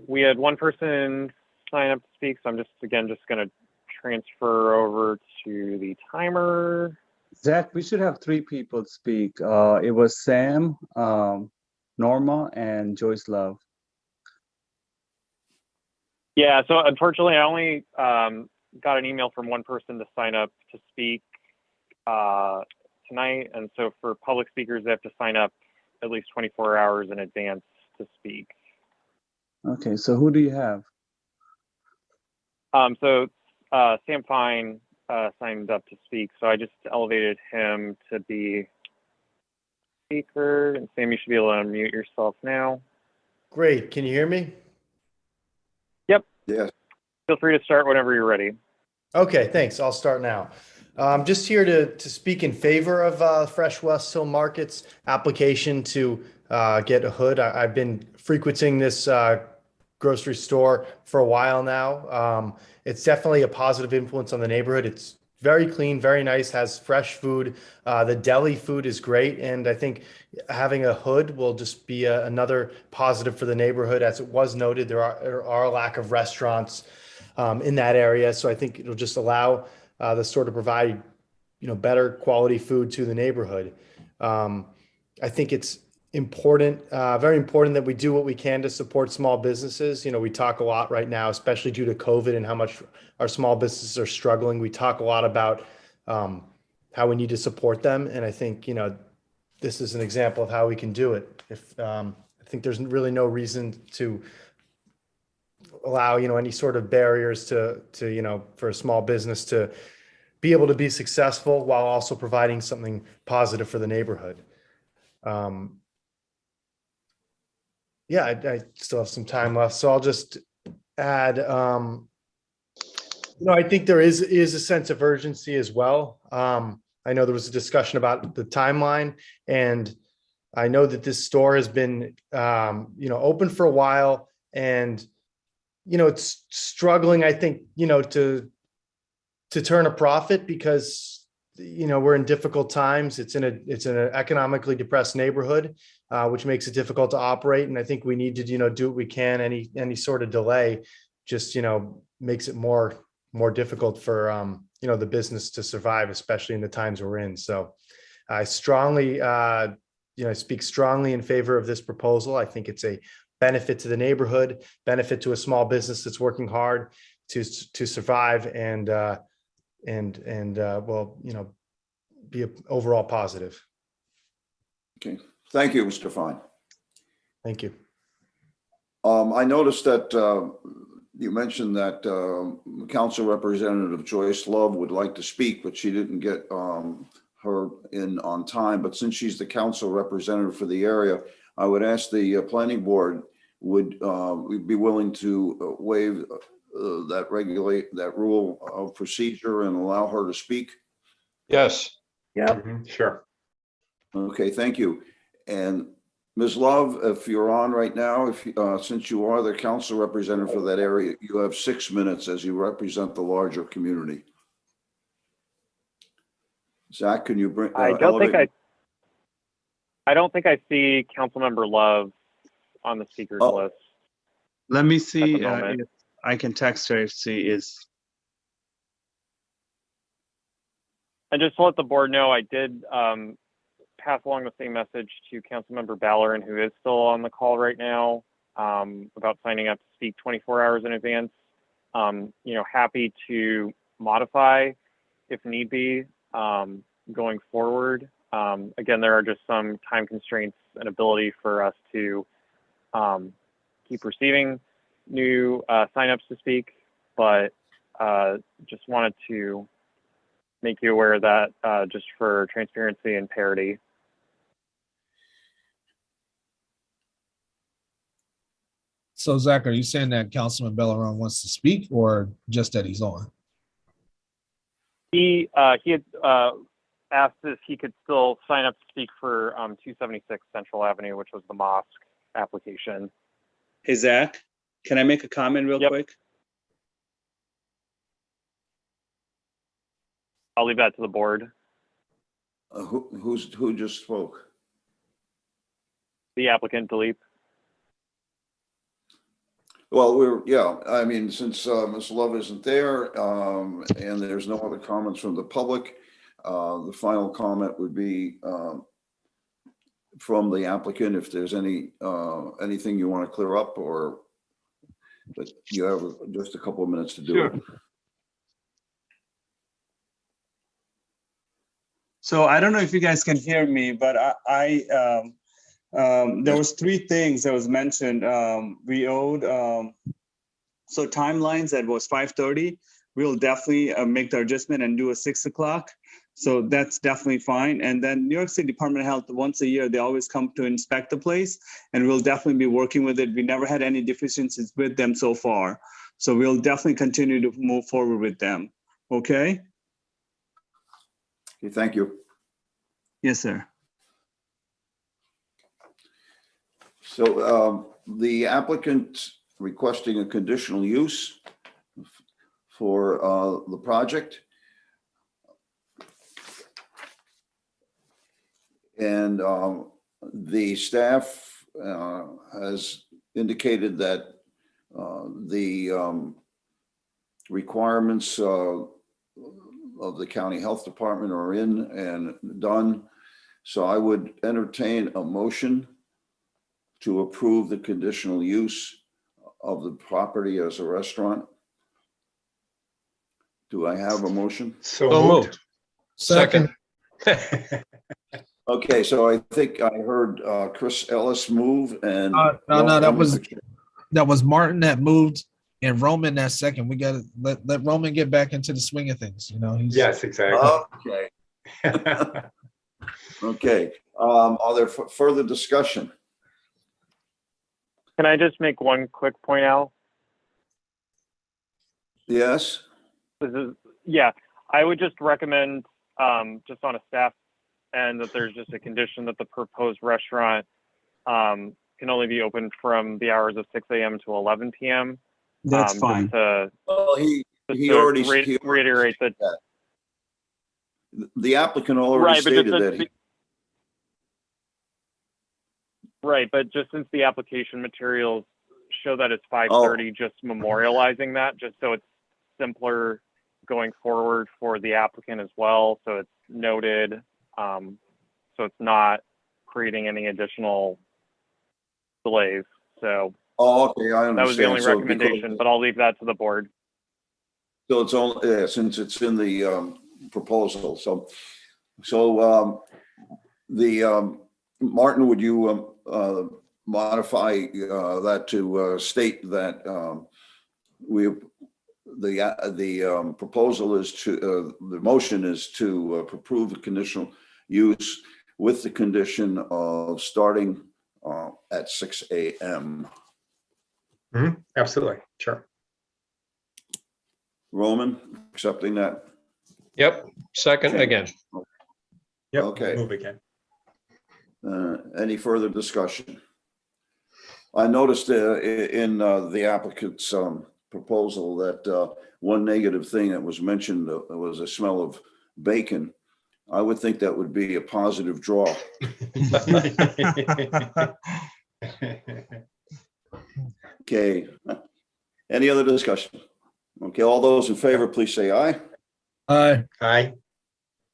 We had one person sign up to speak, so I'm just going to transfer over to the timer. Zach, we should have 3 people speak. It was Sam, Norma, and Joyce Love. Yeah, so unfortunately, I only got an email from one person to sign up to speak tonight. And so for public speakers, they have to sign up at least 24 hours in advance to speak. Okay, so who do you have? So Sam Fine signed up to speak, so I just elevated him to be speaker. And Sam, you should be able to unmute yourself now. Great. Can you hear me? Yep. Yes. Feel free to start whenever you're ready. Okay, thanks. I'll start now. I'm just here to speak in favor of Fresh West Hill Market's application to get a hood. I've been frequenting this grocery store for a while now. It's definitely a positive influence on the neighborhood. It's very clean, very nice, has fresh food. The deli food is great. And I think having a hood will just be another positive for the neighborhood. As it was noted, there are a lack of restaurants in that area. So I think it'll just allow the store to provide, better quality food to the neighborhood. I think it's important, very important that we do what we can to support small businesses. We talk a lot right now, especially due to COVID and how much our small businesses are struggling. We talk a lot about how we need to support them. And I think, this is an example of how we can do it. I think there's really no reason to allow, any sort of barriers to for a small business to be able to be successful while also providing something positive for the neighborhood. Yeah, I still have some time left, so I'll just add, I think there is a sense of urgency as well. I know there was a discussion about the timeline, and I know that this store has been, open for a while, and, it's struggling, I think, to turn a profit because, we're in difficult times. It's in an economically depressed neighborhood, which makes it difficult to operate. And I think we need to, do what we can. Any sort of delay just, makes it more difficult for, the business to survive, especially in the times we're in. So I strongly, I speak strongly in favor of this proposal. I think it's a benefit to the neighborhood, benefit to a small business that's working hard to survive and be an overall positive. Okay. Thank you, Mr. Fine. Thank you. I noticed that you mentioned that Council Representative Joyce Love would like to speak, but she didn't get her in on time. But since she's the council representative for the area, I would ask the planning board would be willing to waive that rule of procedure and allow her to speak. Yes. Yep. Sure. Okay, thank you. And Ms. Love, if you're on right now, since you are the council representative for that area, you have 6 minutes as you represent the larger community. Zach, can you bring? I don't think I see Councilmember Love on the speakers list. Let me see if I can text her if she is. And just to let the board know, I did pass along the same message to Councilmember Ballerin, who is still on the call right now, about signing up to speak 24 hours in advance. Happy to modify if need be going forward. Again, there are just some time constraints and ability for us to keep receiving new signups to speak, but just wanted to make you aware of that just for transparency and parity. So Zach, are you saying that Councilman Bellerin wants to speak or just that he's on? He had asked if he could still sign up to speak for 276 Central Avenue, which was the mosque application. Hey, Zach, can I make a comment real quick? I'll leave that to the board. Who just spoke? The applicant, Dilip. Well, I mean, since Ms. Love isn't there and there's no other comments from the public, the final comment would be from the applicant if there's anything you want to clear up, or but you have just a couple of minutes to do it. So I don't know if you guys can hear me, but there was 3 things that was mentioned. We owed So timelines, that was 5:30. We'll definitely make the adjustment and do a 6 o'clock. So that's definitely fine. And then New York City Department of Health, once a year, they always come to inspect the place, and we'll definitely be working with it. We never had any deficiencies with them so far. So we'll definitely continue to move forward with them. Okay? Okay, thank you. Yes, sir. So the applicant requesting a conditional use for the project. And the staff has indicated that the requirements of the county health department are in and done. So I would entertain a motion to approve the conditional use of the property as a restaurant. Do I have a motion? So So moved. moved. Second. Okay, so I think I heard Chris Ellis move and. No, that was Martin that moved and Roman that second. We got to let Roman get back into the swing of things. You know, he's Yes, exactly. Okay. Okay, are there further discussion? Can I just make one quick point, Al? Yes, Yeah, I would just recommend, just on a staff end, that there's just a condition that the proposed restaurant can only be open from the hours of 6 a.m. to 11 p.m. That's fine. well, he already reiterate that. The applicant already Right, but stated that he. Right, but just since the application materials show that it's 5:30, just memorializing that, just so it's simpler going forward for the applicant as well. So it's noted, so it's not creating any additional delays. So Oh, okay, I understand. that was the only So recommendation, but I'll leave that to the board. So it's only, since it's in the proposal, so Martin, would you modify that to state that the proposal is to, the motion is to approve the conditional use with the condition of starting at 6 a.m. Absolutely, sure. Roman, accepting that? Yep, second again. Yep. Okay. Move again. Any further discussion? I noticed in the applicant's proposal that one negative thing that was mentioned was a smell of bacon. I would think that would be a positive draw. Okay. Any other discussion? Okay, all those in favor, please say aye. Aye. Aye.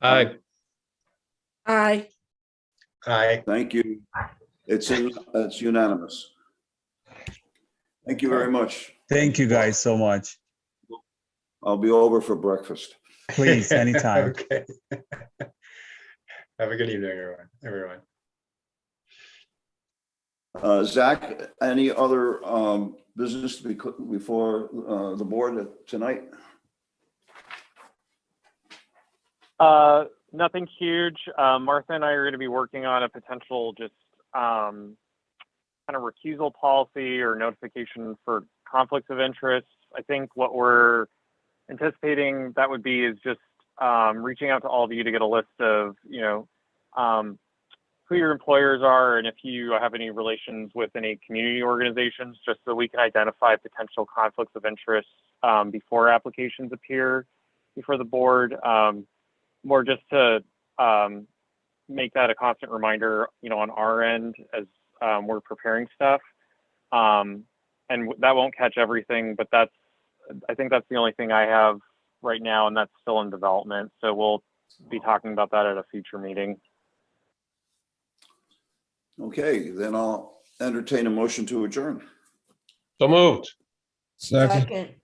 Aye. Aye. Aye. Thank you. It's unanimous. Thank you very much. Thank you guys so much. I'll be over for breakfast. Please, anytime. Okay. Have a good evening, everyone. Zach, any other business to be before the board tonight? Nothing huge. Martha and I are going to be working on a potential just kind of recusal policy or notification for conflicts of interest. I think what we're anticipating that would be is just reaching out to all of you to get a list of, who your employers are and if you have any relations with any community organizations, just so we can identify potential conflicts of interest before applications appear before the board. More just to make that a constant reminder, on our end as we're preparing stuff. And that won't catch everything, but I think that's the only thing I have right now, and that's still in development. So we'll be talking about that at a future meeting. Okay, then I'll entertain a motion to adjourn. So moved. Second.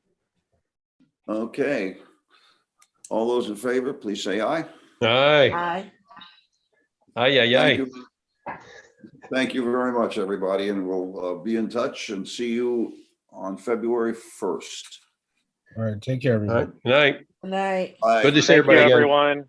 Okay. All those in favor, please say aye. Aye. Aye. Aye, aye, aye. Thank you. Thank you very much, everybody, and we'll be in touch and see you on February 1st. All right, take care, All everybody. right, good night. Good night. Bye. Good to see Thank you, everybody again. everyone.